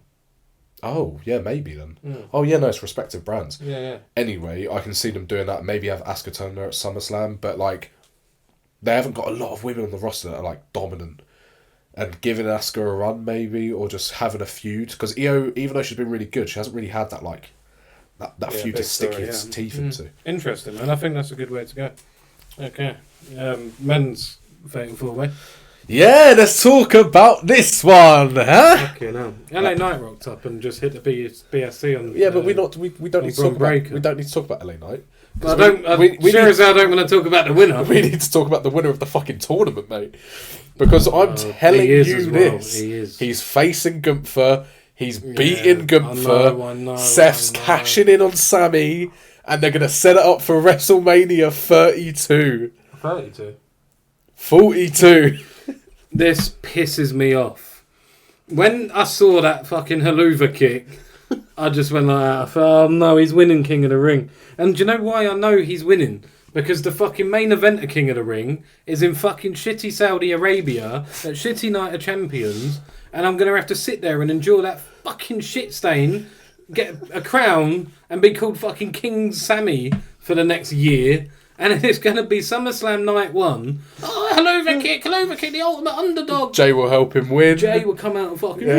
Oh yeah, maybe then. Mm. Oh yeah, no, it's respective brands. Yeah. Anyway, I can see them doing that. Maybe have Asuka turn her at SummerSlam, but like, they haven't got a lot of women on the roster that are like dominant. And giving Asuka a run, maybe, or just having a feud, because Io, even though she's been really good, she hasn't really had that like. That feud to stick its teeth into. Interesting, and I think that's a good way to go. Okay. Men's Fatal 4-Way. Yeah, let's talk about this one, huh? Okay, now LA Knight rocked up and just hit the BSC on. Yeah, but we don't need to talk Breaker. we don't need to talk about LA Knight. I don't want to talk about the winner. We need to talk about the winner of the fucking tournament, mate. Because I'm telling you this. He is. He's facing Gunther. He's beating Gunther. I know, Seth's cashing in on Sammy, and they're going to set it up for WrestleMania 32. 32. 42. This pisses me off. When I saw that fucking haluva kick, I just went like, oh no, he's winning King of the Ring. And do you know why I know he's winning? Because the fucking main event of King of the Ring is in fucking shitty Saudi Arabia at shitty Night of Champions, and I'm going to have to sit there and endure that fucking shit stain, get a crown, and be called fucking King Sammy for the next year. And it's going to be SummerSlam Night 1. Oh, haluva kick, the ultimate underdog. Jay will help him win. Jay will come out and fucking...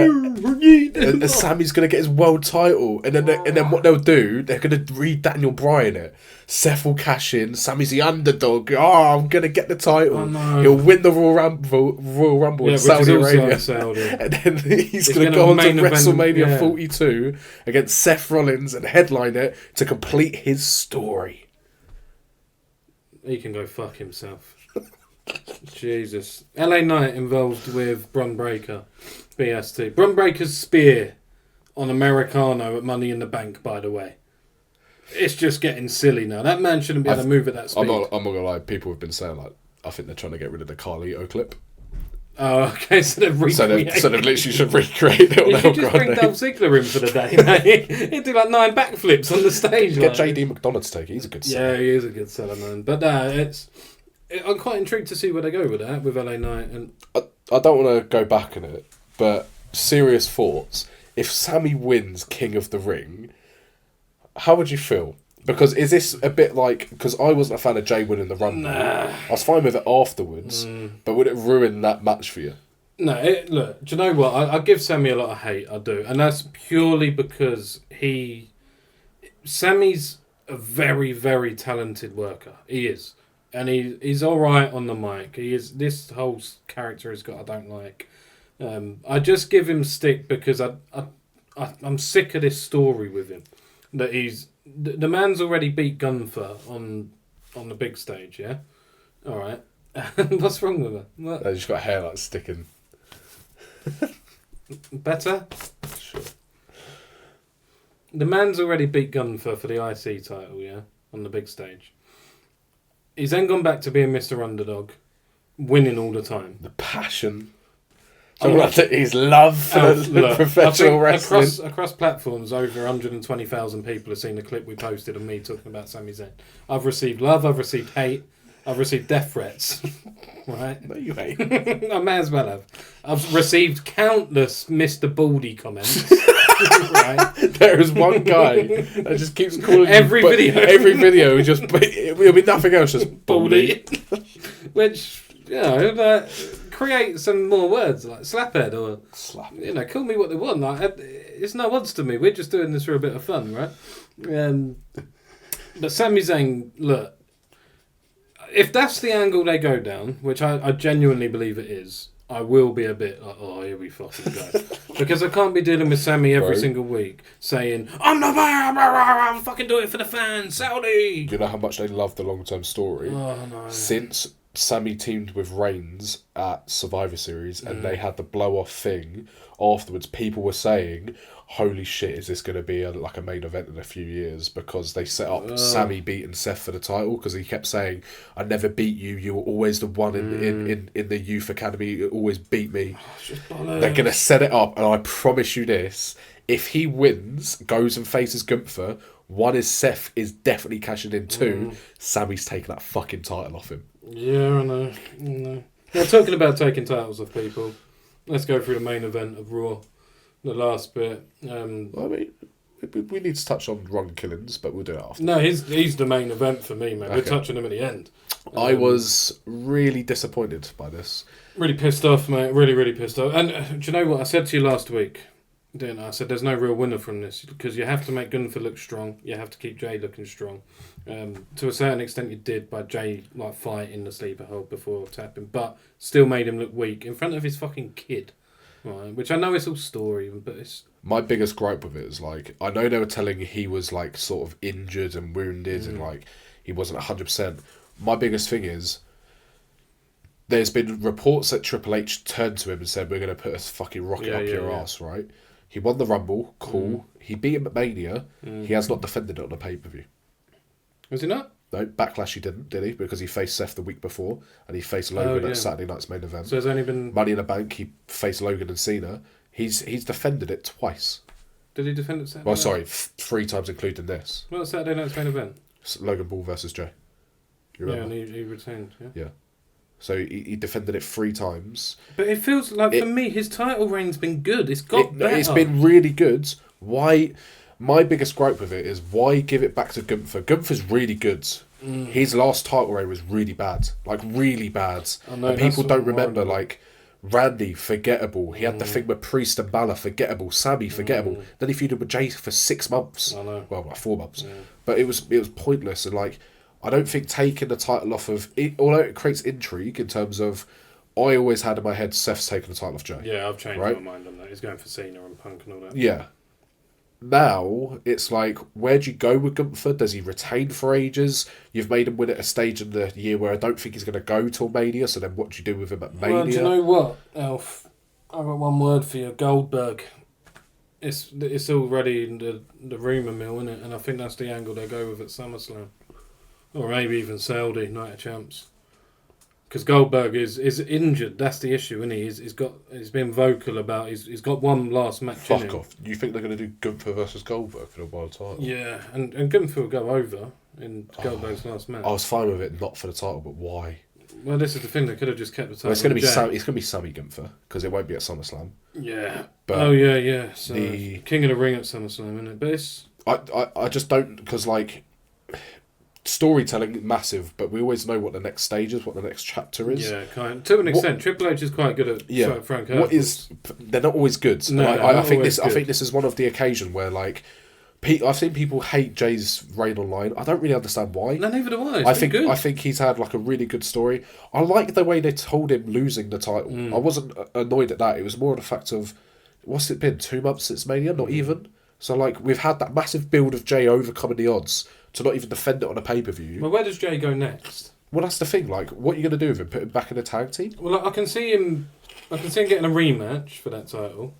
And Sammy's going to get his world title. And then what they'll do, they're going to re-Daniel Bryan it. Seth will cash in. Sammy's the underdog. Oh, I'm going to get the title. Oh, no. He'll win the Royal Rumble in Saudi Arabia. And then he's going to go on to WrestleMania 42 against Seth Rollins and headline it to complete his story. He can go fuck himself. Jesus. LA Knight involved with Bron Breakker. BST. Bron Breakker's spear on Americano at Money in the Bank, by the way. It's just getting silly now. That man shouldn't be able to move at that speed. I'm not going to lie. People have been saying, like, I think they're trying to get rid of the Carlito clip. Oh, okay. So they've recreated. So they've literally should recreate it on El Grande. You should just bring Dolph Ziggler in for the day, mate. He'd do like 9 backflips on the stage. Get JD McDonough to take it. He's a good seller. Yeah, he is a good seller, man. But I'm quite intrigued to see where they go with that, with LA Knight. And I don't want to go back on it, but serious thoughts. If Sammy wins King of the Ring, how would you feel? Because is this a bit like... Because I wasn't a fan of Jay winning the Rumble. Nah. I was fine with it afterwards, but would it ruin that match for you? No, look, do you know what? I give Sammy a lot of hate, I do. And that's purely because Sammy's a very, very talented worker. He is. And he's all right on the mic. He is. This whole character he's got I don't like. I just give him stick because I'm sick of this story with him. That the man's already beat Gunther on the big stage, yeah? All right. What's wrong with her? What? They just got hair like sticking. Better? Sure. The man's already beat Gunther for the IC title, yeah? On the big stage. He's then gone back to being Mr. Underdog, winning all the time. The passion. His love for the professional wrestling. Across platforms, over 120,000 people have seen the clip we posted of me talking about Sami Zayn. I've received love, I've received hate, I've received death threats. Right? No, you ain't. I may as well have. I've received countless Mr. Baldy comments. Right? There is one guy that just keeps calling every video. Every video, it'll be nothing else, just Baldy. Which, create some more words like slaphead or call me what they want. Like, it's no odds to me. We're just doing this for a bit of fun, right? But Sami Zayn, look, if that's the angle they go down, which I genuinely believe it is, I will be a bit like, oh, here we fucking go. Because I can't be dealing with Sammy every single week saying, I'm not I'm fucking doing it for the fans, Saudi. You know how much they love the long-term story? Oh, no. Since Sammy teamed with Reigns at Survivor Series and they had the blow-off thing afterwards, people were saying, holy shit, is this going to be a main event in a few years? Because they set up Sammy beating Seth for the title, because he kept saying, I never beat you, you were always the one in the youth academy, you always beat me. They're going to set it up, and I promise you this, if he wins, goes and faces Gunther, one is Seth is definitely cashing in, two, Sammy's taking that fucking title off him. Yeah, I know. Now, talking about taking titles off people, let's go through the main event of Raw. The last bit. I mean, we need to touch on Ron Killings, but we'll do it after. No, he's the main event for me, man. Okay. We're touching him at the end. I was really disappointed by this. Really pissed off, mate. Really, really pissed off. And do you know what I said to you last week? Didn't I? I said there's no real winner from this, because you have to make Gunther look strong. You have to keep Jay looking strong. To a certain extent, you did by Jay fighting the sleeper hold before tapping, but still made him look weak in front of his fucking kid. Right, which I know it's all story, but it's... My biggest gripe with it is, I know they were telling he was, sort of injured and wounded and, he wasn't 100%. My biggest thing is, there's been reports that Triple H turned to him and said, we're going to put a fucking rocket up your ass, right? He won the Rumble, cool. He beat him at Mania. He has not defended it on a pay-per-view. Was he not? No, Backlash he didn't, did he? Because he faced Seth the week before, and he faced Logan at Saturday night's main event. So there's only been... Money in the Bank, he faced Logan and Cena. He's defended it twice. Did he defend it Saturday Well, sorry, 3 times including this. Well, Saturday night's main event? Logan Paul versus Jay. You remember? Yeah, and he retained, Yeah. So he defended it 3 times. But it feels like, for me, his title reign's been good. It's got better. It's been really good. Why... My biggest gripe with it is, why give it back to Gunther? Gunther's really good. His last title reign was really bad. Really bad. And people don't remember, Randy, forgettable. He had the thing with Priest and Balor, forgettable. Sammy, forgettable. Then he feuded with Jay for 6 months. I know. Well, 4 months. Yeah. But it was pointless. And, I don't think taking the title off of... although it creates intrigue in terms of... I always had in my head Seth's taking the title off Jay. Yeah, I've changed my mind on that. He's going for Cena and Punk and all that. Yeah. Now, it's where do you go with Gunther? Does he retain for ages? You've made him win at a stage in the year where I don't think he's going to go till Mania, so then what do you do with him at Mania? Well, do you know what, Alf? I've got one word for you, Goldberg. It's already in the rumour mill, isn't it? And I think that's the angle they go with at SummerSlam. Or maybe even Saudi, Night of Champs. Because Goldberg is injured. That's the issue, isn't he? He's been vocal about he's got one last match in him. Fuck off. You think they're going to do Gunther versus Goldberg for the world title? Yeah, and Gunther will go over in Goldberg's last match. I was fine with it not for the title, but why? Well, this is the thing. They could have just kept the title. Well, it's going to be Sammy Gunther, because it won't be at SummerSlam. Yeah. But yeah. So King of the Ring at SummerSlam, isn't it? But it's... I just don't, because storytelling massive, but we always know what the next stage is, what the next chapter is. Yeah, to an extent. Triple H is quite good at Frank Hertz. They're not always good. No, I think this is one of the occasion where I've seen people hate Jay's reign online. I don't really understand why. No, neither do I. I think he's had a really good story. I like the way they told him losing the title. I wasn't annoyed at that. It was more the fact of, what's it been, 2 months since Mania? Not even. So we've had that massive build of Jay overcoming the odds to not even defend it on a pay-per-view. Well, where does Jay go next? Well, that's the thing. What are you going to do with him? Put him back in a tag team? Well, I can see him getting a rematch for that title.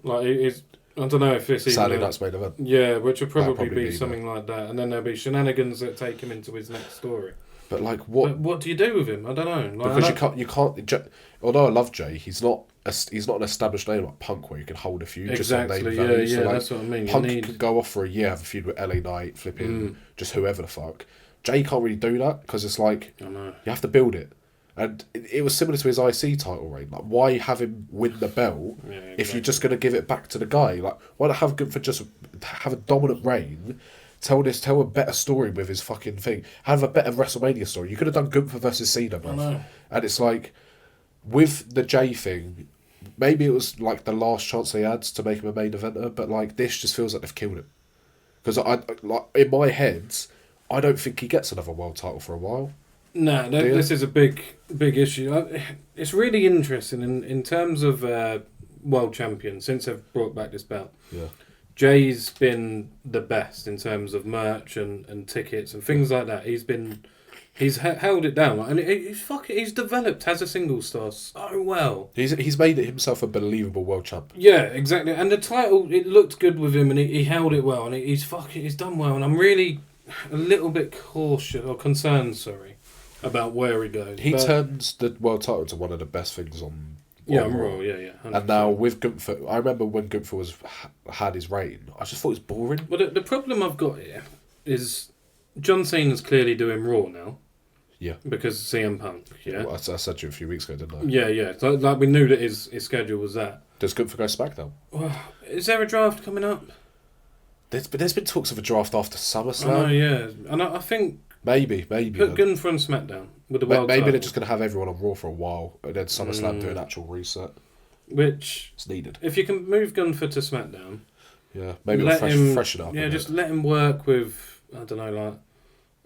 I don't know if it's Saturday night's main event. Yeah, which will probably be something like that, and then there'll be shenanigans that take him into his next story. But what? But what do you do with him? I don't know. Because you can't. Although I love Jay, he's not an established name like Punk where you can hold a feud. Exactly. Just on name value. So that's what I mean. Punk can go off for a year, have a feud with LA Knight, flipping just whoever the fuck. Jay can't really do that because it's I know. You have to build it. And it was similar to his IC title reign. Why have him win the belt if you're just going to give it back to the guy? Why not have Gunther just have a dominant reign? Tell a better story with his fucking thing. Have a better WrestleMania story. You could have done Gunther versus Cena, bro. And it's with the Jay thing, maybe it was the last chance they had to make him a main eventer, but this just feels like they've killed him. Because in my head, I don't think he gets another world title for a while. No, this is a big issue. It's really interesting in terms of world champion since they've brought back this belt. Yeah. Jay's been the best in terms of merch and tickets and things like that. He's held it down, and he's developed as a single star so well. He's made it himself a believable world champ. Yeah, exactly. And the title, it looked good with him, and he held it well, and he's done well. And I'm really a little bit cautious or concerned, about where he goes. He turns the world title into one of the best things on. Raw, yeah. 100%. And now with Gunther, I remember when Gunther had his reign, I just thought it was boring. But the problem I've got here is John Cena's clearly doing Raw now. Yeah. Because CM Punk, yeah. Well, I said to you a few weeks ago, didn't I? Yeah. So, we knew that his schedule was that. Does Gunther go SmackDown? Well, is there a draft coming up? There's been talks of a draft after SummerSlam. Oh, yeah. And I think... Maybe. Put Gunther on SmackDown with the world Maybe title. They're just going to have everyone on Raw for a while, and then SummerSlam do an actual reset. Which... It's needed. If you can move Gunther to SmackDown... Yeah, maybe it'll freshen up. Yeah, just let him work with... I don't know, like...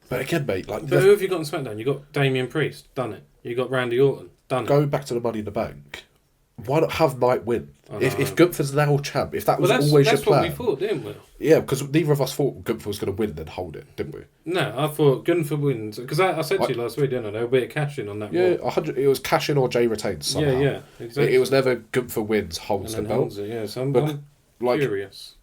But again, mate, But who have you got on SmackDown? You got Damian Priest, done it. You got Randy Orton, done it. Going back to the Money in the Bank, why not have Knight win? If Gunther's now champ, if that was always your plan. That's what we thought, didn't we? Yeah, because neither of us thought Gunther was going to win and then hold it, didn't we? No, I thought Gunther wins. Because I said to you last week, didn't I? There'll be a cash-in on that. Yeah, 100. It was cash in or Jay retains somehow. Yeah, exactly. It was never Gunther wins, holds the belt. Holds it, yeah, so I'm curious.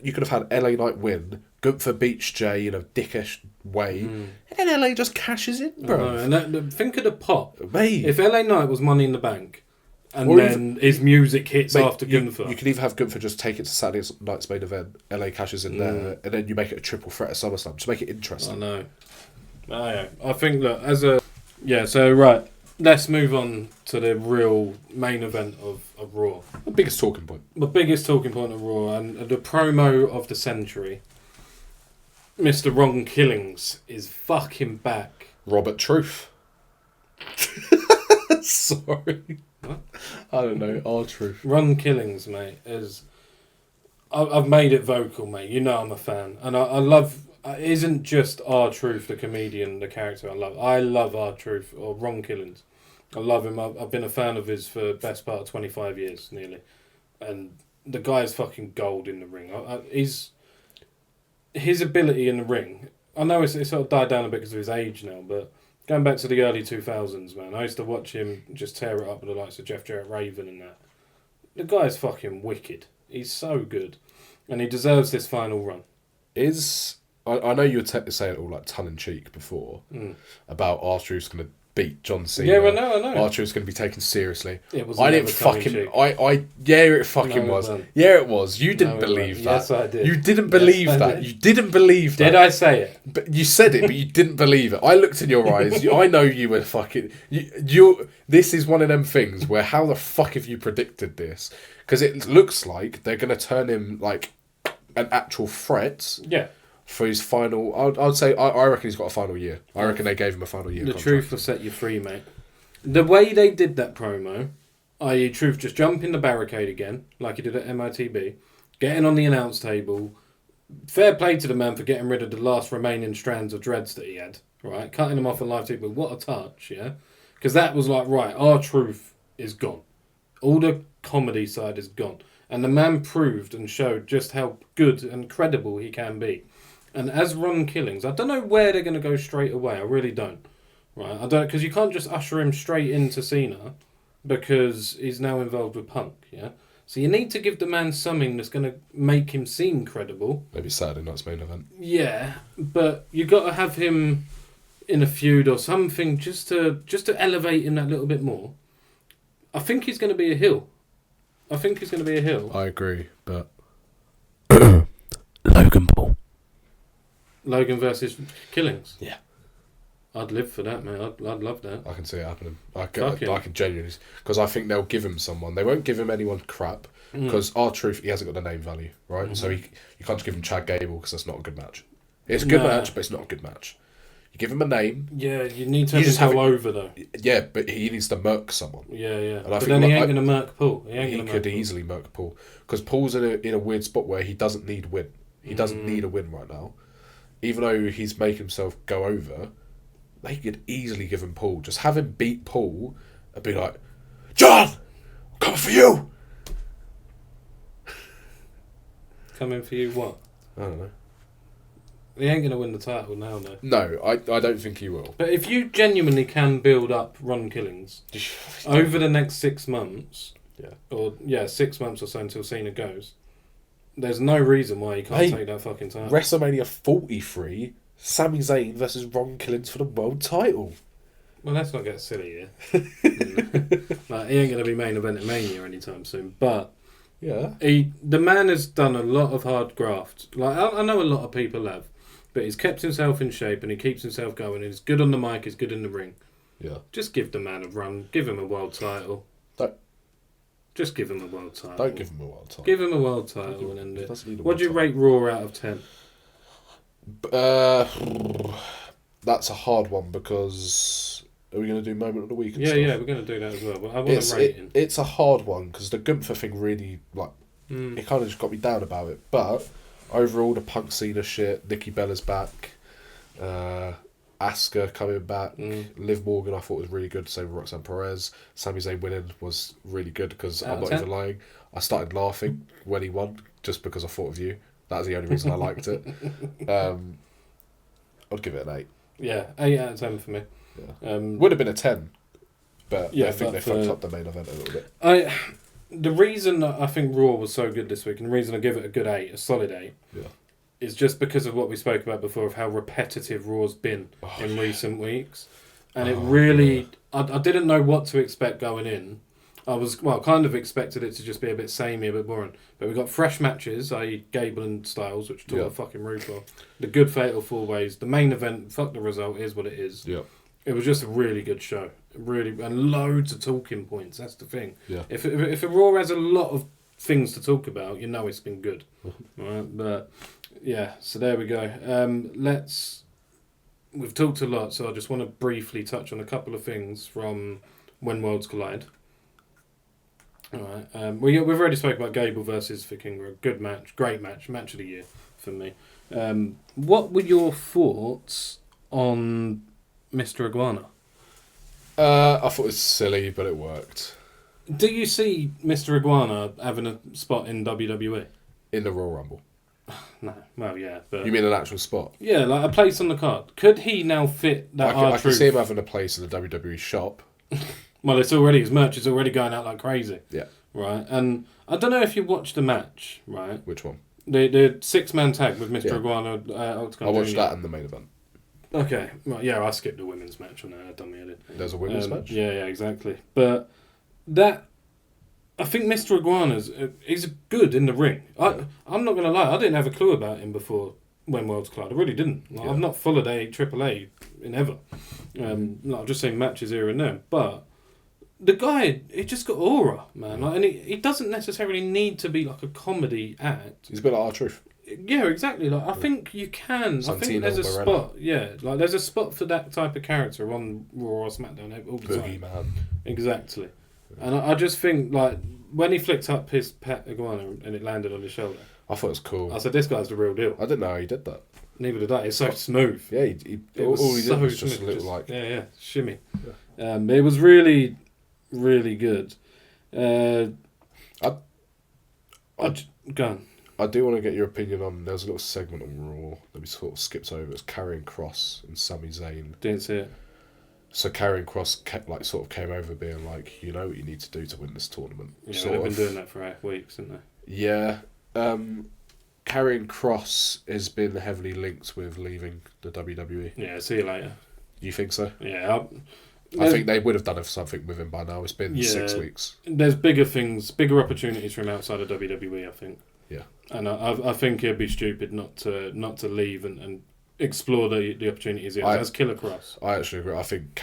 You could have had LA Knight win, Gunther beats Jay in a dickish way, and then LA just cashes in, bro. And think of the pop. Mate. If LA Knight was Money in the Bank, and then his music hits after Gunther. You could even have Gunther just take it to Saturday night's main event, LA cashes in there, and then you make it a triple threat at SummerSlam. Just make it interesting. I know. I think that as a... Yeah, so right, let's move on to the real main event of Raw. The biggest talking point. The biggest talking point of Raw, and the promo of the century. Mr. Ron Killings is fucking back. Robert Truth. Sorry. What? I don't know. R-Truth. Ron Killings, mate, is... I've made it vocal, mate. You know I'm a fan. And I love... It isn't just R-Truth, the comedian, the character I love. I love R-Truth, or Ron Killings. I love him. I've been a fan of his for the best part of 25 years, nearly. And the guy's fucking gold in the ring. His ability in the ring... I know it's sort of died down a bit because of his age now, but... Going back to the early 2000s, man, I used to watch him just tear it up with the likes of Jeff Jarrett Raven and that. The guy's fucking wicked. He's so good. And he deserves this final run. I know you were saying it all like tongue-in-cheek before about R-Truth's going to beat John Cena. Yeah, I know. R-Truth's going to be taken seriously. It was I didn't fucking... it fucking was. Yeah, it was. You didn't believe that. Yes, I did. You didn't believe that. You didn't believe that. Did I say it? But you said it, but you didn't believe it. I looked in your eyes. I know you were fucking... This is one of them things where how the fuck have you predicted this? Because it looks like they're going to turn him like an actual threat. Yeah. For his final... I'd say... I reckon he's got a final year. I reckon they gave him a final year The contract. Truth will set you free, mate. The way they did that promo, i.e. Truth just jumping the barricade again, like he did at MITB, getting on the announce table, fair play to the man for getting rid of the last remaining strands of dreads that he had, right? Cutting them off on live TV, what a touch, yeah? Because that was like, right, R-Truth is gone. All the comedy side is gone. And the man proved and showed just how good and credible he can be. And as Ron Killings, I don't know where they're going to go straight away. I really don't. Right? I don't, because you can't just usher him straight into Cena because he's now involved with Punk. Yeah. So you need to give the man something that's going to make him seem credible. Maybe Saturday night's main event. Yeah, but you got to have him in a feud or something just to elevate him that little bit more. I think he's going to be a heel. I agree, but Logan Paul. Logan versus Killings. Yeah. I'd live for that, man. I'd love that. I can see it happening. I can genuinely... Because I think they'll give him someone. They won't give him anyone crap. Because R-Truth, he hasn't got the name value, right? Mm-hmm. So you can't just give him Chad Gable because that's not a good match. It's a good match, but it's not a good match. You give him a name. Yeah, you need to have him go over, though. Yeah, but he needs to murk someone. Yeah. And but then he ain't going to murk Paul. He could easily murk Paul. Because Paul's in a weird spot where he doesn't need win. He doesn't need a win right now. Even though he's making himself go over, they could easily give him Paul. Just have him beat Paul and be like, John, I'm coming for you. Coming for you what? I don't know. He ain't going to win the title now, though. No, I don't think he will. But if you genuinely can build up Ron Killings over the next 6 months, 6 months or so until Cena goes, there's no reason why he can't take that fucking title. WrestleMania 43, Sami Zayn versus Ron Killings for the world title. Well, let's not get silly here. Like, he ain't going to be main event at Mania anytime soon, but yeah, the man has done a lot of hard graft. Like, I know a lot of people have, but he's kept himself in shape and he keeps himself going. He's good on the mic, he's good in the ring. Yeah. Just give the man a run. Give him a world title. Just give him a world title. Don't give him a world title. Give him a world title and end it. What do you rate Raw out of 10? That's a hard one because are we going to do moment of the week? And stuff? Yeah, we're going to do that as well. But I want a rating. It's a hard one because the Gunther thing really it kind of just got me down about it. But overall, the Punk Cena shit, Nikki Bella's back, Asuka coming back, Liv Morgan I thought was really good. Same with Roxanne Perez. Sami Zayn winning was really good because I'm not even lying. I started laughing when he won just because I thought of you. That was the only reason I liked it. I'd give it an 8. Yeah, 8 out of 10 for me. Yeah. Would have been a 10, but I think they fucked up the main event a little bit. The reason that I think Raw was so good this week, and the reason I give it a good 8, a solid 8, is just because of what we spoke about before of how repetitive Raw's been in recent weeks. And it really... I didn't know what to expect going in. I was, kind of expected it to just be a bit samey, a bit boring. But we got fresh matches, i.e. Gable and Styles, which tore the fucking roof off. The good Fatal 4-Ways. The main event, fuck the result, is what it is. Yeah. It was just a really good show. Really, and loads of talking points, that's the thing. Yeah. If a Raw has a lot of things to talk about, you know it's been good. Right? But, yeah, so there we go. We've talked a lot, so I just want to briefly touch on a couple of things from When Worlds Collide. Alright, we've already spoken about Gable versus Vikingo. Good match, great match of the year for me. What were your thoughts on Mr. Iguana? I thought it was silly, but it worked. Do you see Mr. Iguana having a spot in WWE? In the Royal Rumble? No, well, yeah. But you mean an actual spot? Yeah, like a place on the card. Could he now fit that I can see him having a place in the WWE shop. Well, his merch is already going out like crazy. Yeah. Right, and I don't know if you watched the match, right? Which one? The 6-man tag with Mr. Iguana. I watched that in the main event. Okay, well, yeah, I skipped the women's match on there. I done the edit. There's a women's match? Yeah, exactly. But I think Mr. Iguana's he's good in the ring. I'm not going to lie, I didn't have a clue about him before When Worlds Collide. I really didn't. I've not followed AAA in ever. I've just seen matches here and there. But the guy, he just got aura, man. And he doesn't necessarily need to be like a comedy act. He's a bit like R-Truth. Yeah, exactly. Like I think you can. Santino, I think there's a Moreno. spot. Yeah, like there's a spot for that type of character on Raw or SmackDown all the time. Man. Exactly. And I just think like when he flicked up his pet iguana and it landed on his shoulder, I thought it was cool. I said, "This guy's the real deal." I didn't know how he did that. Neither did I. It's so smooth. Yeah, all he did was just a little shimmy. Yeah. It was really, really good. Go on. I do want to get your opinion on. There was a little segment on Raw that we sort of skipped over. It was Karrion Kross and Sami Zayn. Didn't see it. So Karrion Kross came over being like, you know what you need to do to win this tournament. Yeah, they've been doing that for 8 weeks, haven't they? Yeah. Karrion Kross has been heavily linked with leaving the WWE. Yeah, see you later. You think so? Yeah. I think they would have done something with him by now. It's been 6 weeks. There's bigger opportunities for him outside of WWE, I think. Yeah. And I think it'd be stupid not to leave and explore the opportunities he has as Killer Kross. I actually agree. I think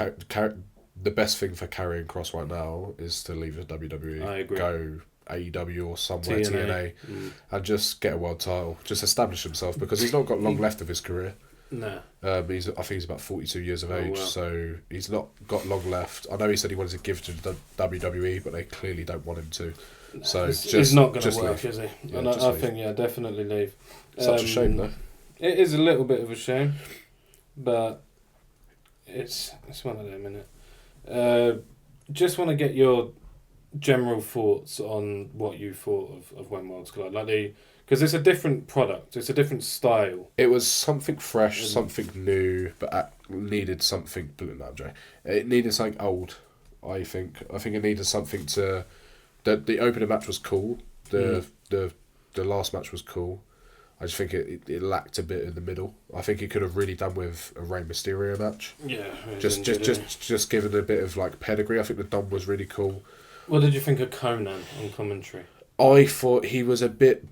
the best thing for Karrion Kross right now is to leave the WWE. I agree. Go AEW or somewhere, TNA, and just get a world title. Just establish himself because he's not got long left of his career. No. I think he's about 42 years of age, so he's not got long left. I know he said he wanted to give to the WWE, but they clearly don't want him to. So he's not going to work, leave. is he? Yeah, and I think, definitely leave. Such a shame, though. It is a little bit of a shame, but it's one of them, innit? Just want to get your general thoughts on what you thought of When Worlds Collide, because it's a different product, it's a different style. It was something fresh, something new, but needed something. It needed something old. I think it needed something to. The opening match was cool. The last match was cool. I just think it lacked a bit in the middle. I think it could have really done with a Rey Mysterio match. Yeah. Just given a bit of like pedigree. I think the Dom was really cool. What did you think of Conan on commentary? I thought he was a bit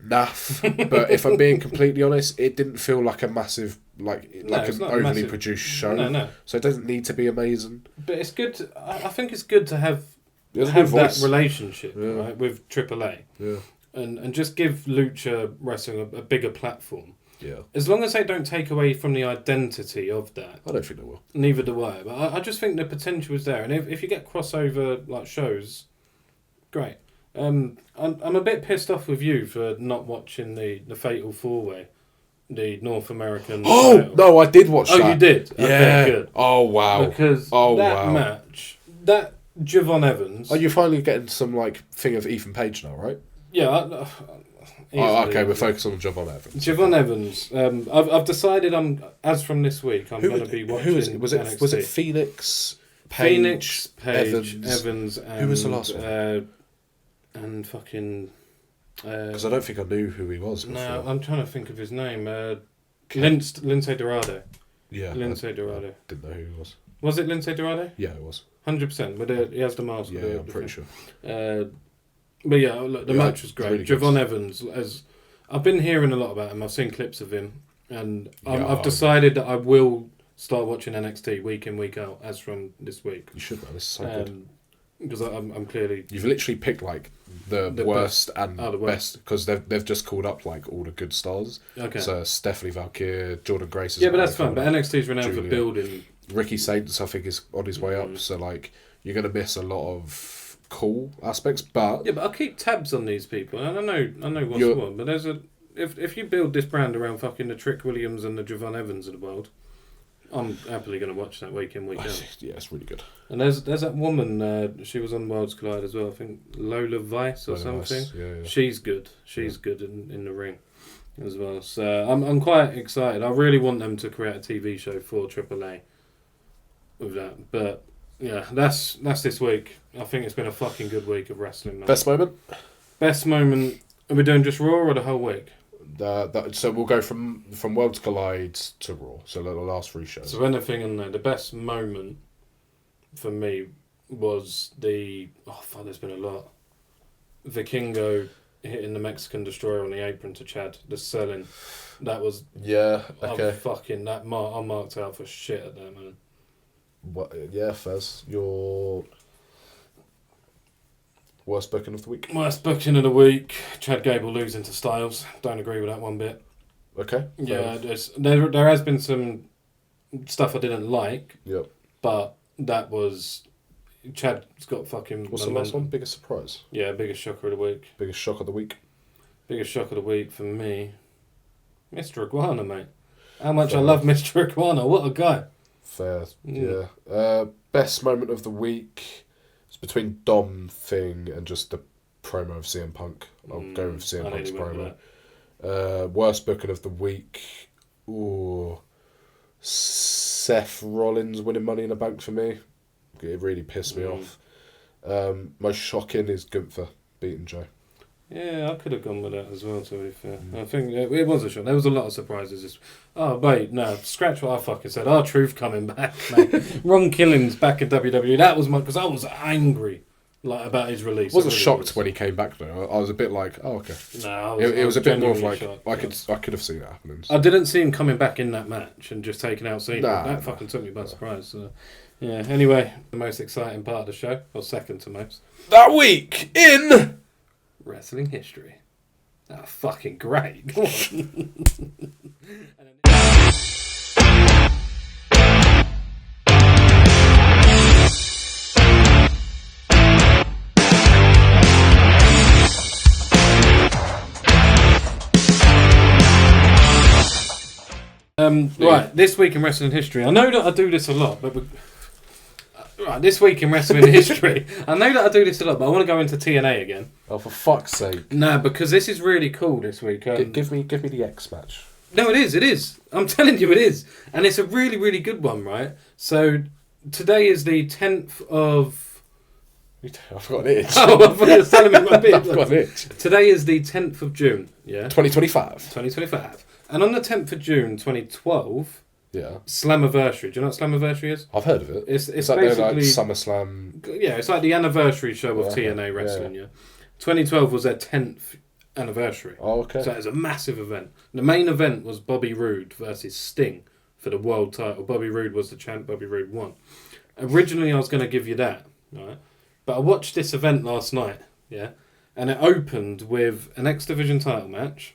naff, but if I'm being completely honest, it didn't feel like a massive an overly produced show. No. So it doesn't need to be amazing. But it's good. I think it's good to have that relationship, right, with AAA. Yeah. And just give lucha wrestling a bigger platform. Yeah. As long as they don't take away from the identity of that. I don't think they will. Neither do I. But I just think the potential is there. And if you get crossover like shows, great. I'm a bit pissed off with you for not watching the Fatal 4-Way, the North American. Oh title. No, I did watch that. Oh, you did. Yeah. Okay, good. Oh wow. Because match, that Javon Evans. Are you finally getting some like thing of Ethan Page now, right? Yeah. Okay, we're focused on Javon Evans. Javon Evans. I've decided as from this week I'm going to be watching. Who was it? NXT. Was it Phoenix? Page, Evans, and who was the last one? And fucking. Because I don't think I knew who he was. Before. No, I'm trying to think of his name. Lindsay Dorado. Yeah, Lindsay Dorado. I didn't know who he was. Was it Lindsay Dorado? Yeah, it was. 100%. But he has the mask. Yeah, I'm pretty sure. But yeah, look, the match was great. Really Javon Evans, I've been hearing a lot about him. I've seen clips of him, and I've decided that I will start watching NXT week in, week out, as from this week. You should, man. This is so good. Because I'm clearly... You've literally picked like the worst best. and the best, because they've just called up like all the good stars. Okay. So Stephanie Valkyrie, Jordan Grace. Yeah, but that's fine. But NXT's renowned for building. Ricky Saints, I think, is on his way up. So like, you're gonna miss a lot of cool aspects, but yeah, but I'll keep tabs on these people. And I know what's what. But there's if you build this brand around fucking the Trick Williams and the Javon Evans of the world, I'm happily going to watch that week in, week out. Yeah, it's really good. And there's that woman, she was on Worlds Collide as well, I think Lola Vice or something. Vice. Yeah. She's good. She's good in the ring as well. So I'm quite excited. I really want them to create a TV show for AAA with that. But yeah, that's this week. I think it's been a fucking good week of wrestling. Man. Best moment? Best moment. Are we doing just Raw or the whole week? So we'll go from Worlds Collide to Raw. So the last 3 shows. So anything in there. The best moment for me was there's been a lot. Vikingo hitting the Mexican Destroyer on the apron to Chad. The selling. That was... Yeah, okay. I marked out for shit at that, man. What? Yeah, Fez. Your worst booking of the week? Worst booking of the week. Chad Gable losing to Styles. Don't agree with that one bit. Okay. Yeah, there has been some stuff I didn't like. Yep. But that was... Chad's got fucking... What's the last one? Biggest surprise? Yeah, biggest shocker of the week. Biggest shock of the week? Biggest shock of the week for me... Mr. Iguana, mate. How much I love Mr. Iguana. What a guy. Fair, yeah. Best moment of the week is between Dom thing and just the promo of CM Punk. I'll go with CM Punk's promo. Worst booking of the week. Ooh, Seth Rollins winning Money in the Bank for me. It really pissed me off. Most shocking is Gunther beating Joe. Yeah, I could have gone with that as well, to be fair. I think it was a shock. There was a lot of surprises. Wait, no, scratch what I fucking said. R-Truth coming back, mate. Ron Killings back in WWE. That was because I was angry about his release. I wasn't shocked when he came back, though. I was a bit like, oh, okay. No, it was a bit more of like, shocked, I could have seen it happening. I didn't see him coming back in that match and just taking out Cena. That fucking took me by surprise. So. Yeah, anyway, the most exciting part of the show, or second to most. That week in... wrestling history. Fucking great. Go on. Right, this week in wrestling history. I know that I do this a lot, but right, this week in wrestling history. I know that I do this a lot, but I want to go into TNA again. Oh, for fuck's sake! Nah, because this is really cool this week. Give me the X match. No, it is. I'm telling you, it is, and it's a really, really good one, right? So today is the 10th of. I've got an itch. Oh, I thought you were telling me my bit. I've got an itch. Today is the 10th of June, yeah? 2025. 2025. And on the 10th of June, 2012, Yeah. Slammiversary. Do you know what Slammiversary is? I've heard of it. It's like basically... SummerSlam... Yeah, it's like the anniversary show of TNA Wrestling, yeah. 2012 was their 10th anniversary. Oh, okay. So it was a massive event. The main event was Bobby Roode versus Sting for the world title. Bobby Roode was the champ. Bobby Roode won. Originally, I was going to give you that, right? But I watched this event last night, yeah, and it opened with an X Division title match.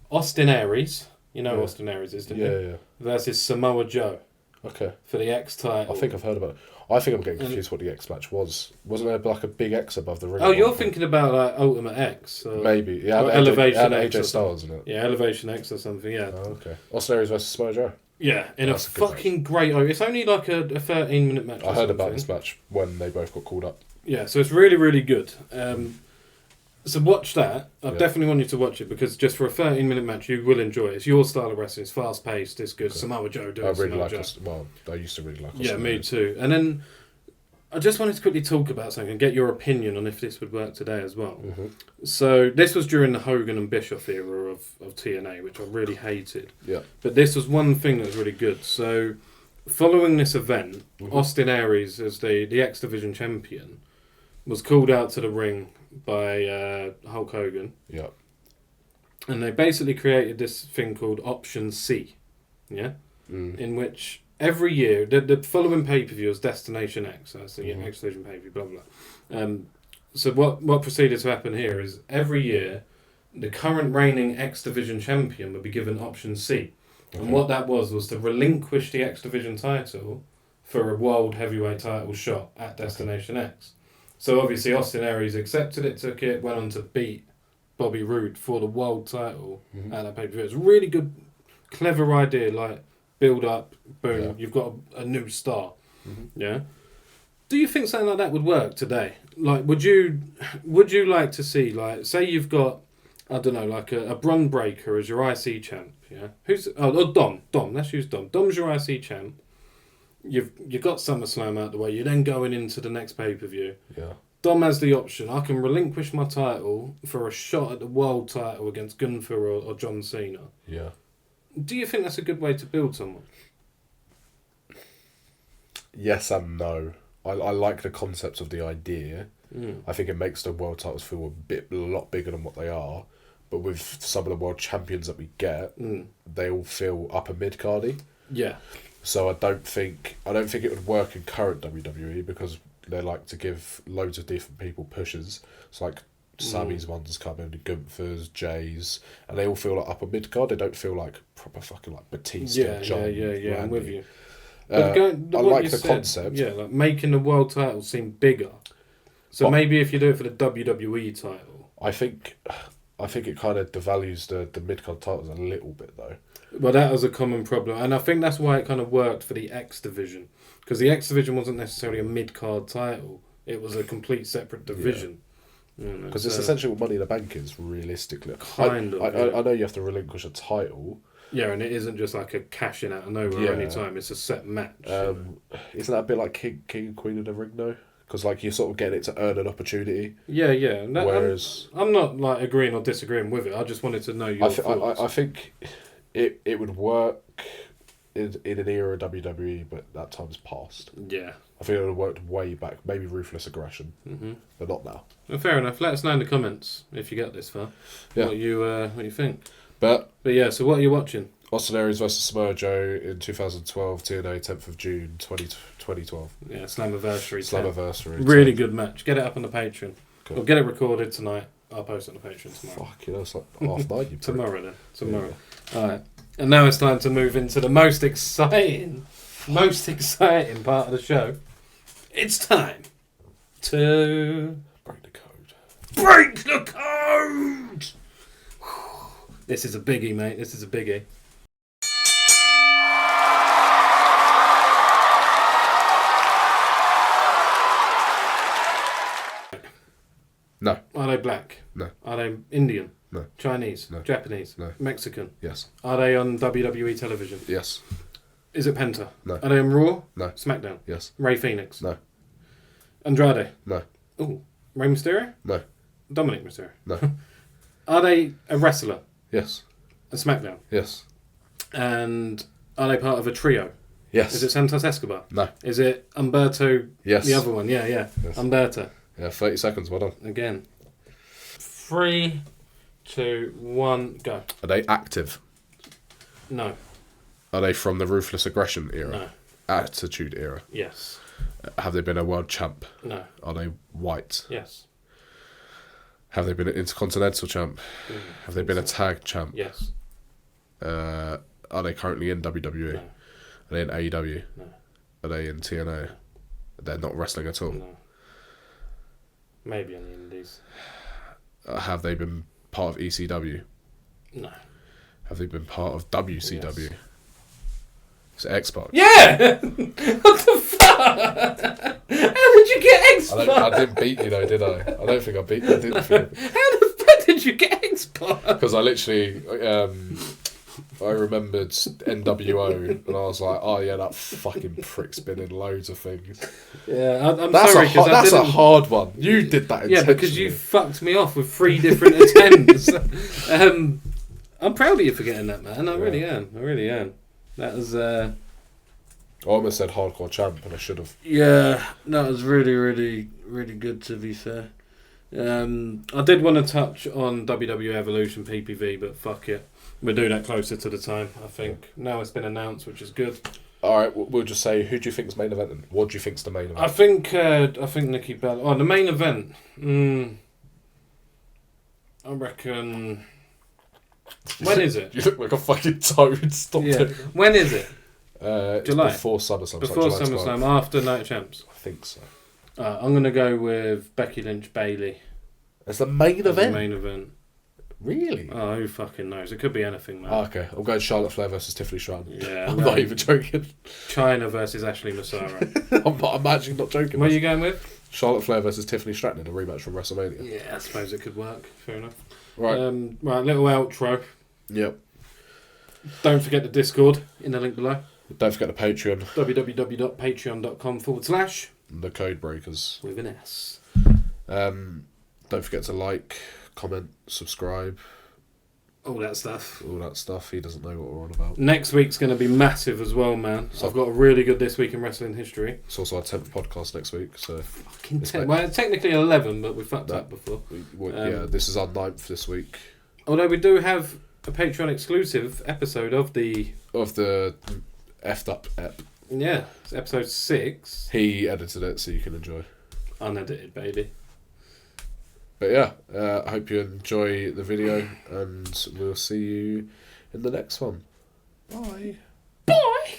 Austin Aries, you know who Austin Aries is, don't you? Yeah. Versus Samoa Joe. Okay. For the X title. I think I've heard about it. I think I'm getting confused what the X match was. Wasn't there like a big X above the ring? Oh, you're thinking about like Ultimate X? Or, maybe. Yeah, or Elevation X. AJ Styles, isn't it? Yeah, Elevation X or something, yeah. Oh, okay. Austin Aries versus Samoa Joe. Yeah, in a fucking great... It's only like a 13-minute match. I heard about this match when they both got called up. Yeah, so it's really, really good. So watch that. I definitely want you to watch it because just for a 13-minute match, you will enjoy it. It's your style of wrestling. It's fast-paced. It's good. Okay. Samoa Joe does. I really like it. Well, I used to really like it. Yeah, me too. And then I just wanted to quickly talk about something and get your opinion on if this would work today as well. Mm-hmm. So this was during the Hogan and Bischoff era of TNA, which I really hated. Yeah. But this was one thing that was really good. So following this event, Austin Aries, as the X Division champion, was called out to the ring by Hulk Hogan. Yeah. And they basically created this thing called Option C. Yeah? In which every year, the following pay-per-view is Destination X. That's the X Division pay-per-view, blah, blah. So what proceeded to happen here is every year, the current reigning X Division champion would be given Option C. Okay. And what that was to relinquish the X Division title for a World Heavyweight title shot at Destination X. So obviously Austin Aries accepted it, took it, went on to beat Bobby Roode for the world title at that pay-per-view. It's a really good, clever idea, like build up, boom, you've got a new star. Yeah? Do you think something like that would work today? Like, would you like to see, like, say you've got, I don't know, like a Bron Breakker as your IC champ, yeah? Dom, let's use Dom. Dom's your IC champ. You've got SummerSlam out the way. You're then going into the next pay-per-view. Yeah. Dom has the option. I can relinquish my title for a shot at the world title against Gunther or John Cena. Yeah. Do you think that's a good way to build someone? Yes and no. I like the concept of the idea. I think it makes the world titles feel a lot bigger than what they are. But with some of the world champions that we get, they all feel upper mid-cardy. Yeah. So I don't think it would work in current WWE because they like to give loads of different people pushes. It's like Sammy's ones come in, Gunther's, Jay's, and they all feel like upper mid card. They don't feel like proper fucking like Batista, John. Yeah. I'm with you. I like the concept. Yeah, like making the world title seem bigger. So maybe if you do it for the WWE title, I think it kind of devalues the mid card titles a little bit though. Well, that was a common problem. And I think that's why it kind of worked for the X Division. Because the X Division wasn't necessarily a mid-card title. It was a complete separate division. Because it's essentially what Money in the Bank is, realistically. I know you have to relinquish a title. Yeah, and it isn't just like a cash-in out of nowhere any time. It's a set match. Isn't that a bit like King and Queen of the Ring, though? Because like you're sort of getting it to earn an opportunity. Yeah. Whereas... I'm not like agreeing or disagreeing with it. I just wanted to know your thoughts. I think... It would work in an era of WWE, but that time's past. Yeah. I think it would have worked way back. Maybe Ruthless Aggression, but not now. Well, fair enough. Let us know in the comments if you get this far. Yeah. What you think. But yeah, so what are you watching? Austin Aries versus Samoa Joe in 2012, TNA, 10th of June, 2012. Yeah, Slammiversary. Slammiversary. Really good match. Get it up on the Patreon. Cool. Or get it recorded tonight. I'll post it on the Patreon tomorrow. Fuck, it's like 9:30. Tomorrow then. Tomorrow. Yeah. Alright. And now it's time to move into the most exciting part of the show. It's time to break the code. Break the code! This is a biggie, mate. This is a biggie. No. Are they black? No. Are they Indian? No. Chinese? No. Japanese? No. Mexican? Yes. Are they on WWE television? Yes. Is it Penta? No. Are they on Raw? No. SmackDown? Yes. Ray Phoenix? No. Andrade? No. Ooh. Rey Mysterio? No. Dominic Mysterio? No. Are they a wrestler? Yes. A SmackDown? Yes. And are they part of a trio? Yes. Is it Santos Escobar? No. Is it Umberto? Yes. The other one? Yeah. Yes. Umberto. Yeah, 30 seconds, well done. Again. 3, 2, 1, go. Are they active? No. Are they from the Ruthless Aggression era? No. Attitude era? Yes. Have they been a world champ? No. Are they white? Yes. Have they been an intercontinental champ? Have they been a tag champ? Yes. Are they currently in WWE? No. Are they in AEW? No. Are they in TNA? No. They're not wrestling at all. No. Maybe on the Indies. Have they been part of ECW? No. Have they been part of WCW? Yes. It's X-Pac. Yeah! What the fuck? How did you get X-Pac? I didn't beat you though, did I? I don't think I beat you. I didn't think. How the fuck did you get X-Pac? Because I literally, I remembered NWO and I was like, oh yeah, that fucking prick's been in loads of things. Yeah, I'm That's sorry because that's a hard one. You did that intentionally. Yeah, because you fucked me off with 3 different attempts. I'm proud of you for getting that, man. I really am. That was... I almost said hardcore champ and I should have. Yeah, that was really, really, really good, to be fair. I did want to touch on WWE Evolution PPV, but fuck it. We'll do that closer to the time, I think. Now it's been announced, which is good. Alright, we'll just say, who do you think's main event then? What do you think's the main event? I think Nikki Bella... Oh, the main event. I reckon... When is it? You look like a fucking toad. Stop it. When is it? July. It's before SummerSlam. Before SummerSlam, after Night of Champs. I think so. I'm going to go with Becky Lynch Bailey. As the main event? The main event. Really? Oh, who fucking knows? It could be anything, man. Oh, okay. I'm going Charlotte Flair versus Tiffany Stratton. Yeah. I'm not even joking. China versus Ashley Massaro. I'm actually not joking. What are you going with? Charlotte Flair versus Tiffany Stratton in a rematch from WrestleMania. Yeah, I suppose it could work. Fair enough. Right. Right, little outro. Yep. Don't forget the Discord in the link below. Don't forget the Patreon. www.patreon.com/ The Codebreakers. with an S. Don't forget to like, comment, subscribe. All that stuff. All that stuff. He doesn't know what we're on about. Next week's going to be massive as well, man. So I've got a really good This Week in Wrestling History. It's also our 10th podcast next week. So Fucking 10. Well, it's technically 11, but we fucked up before. Yeah, this is our 9th this week. Although we do have a Patreon exclusive episode of the Effed Up ep. Yeah, it's episode 6. He edited it so you can enjoy. Unedited, baby. But yeah, I hope you enjoy the video and we'll see you in the next one. Bye. Bye!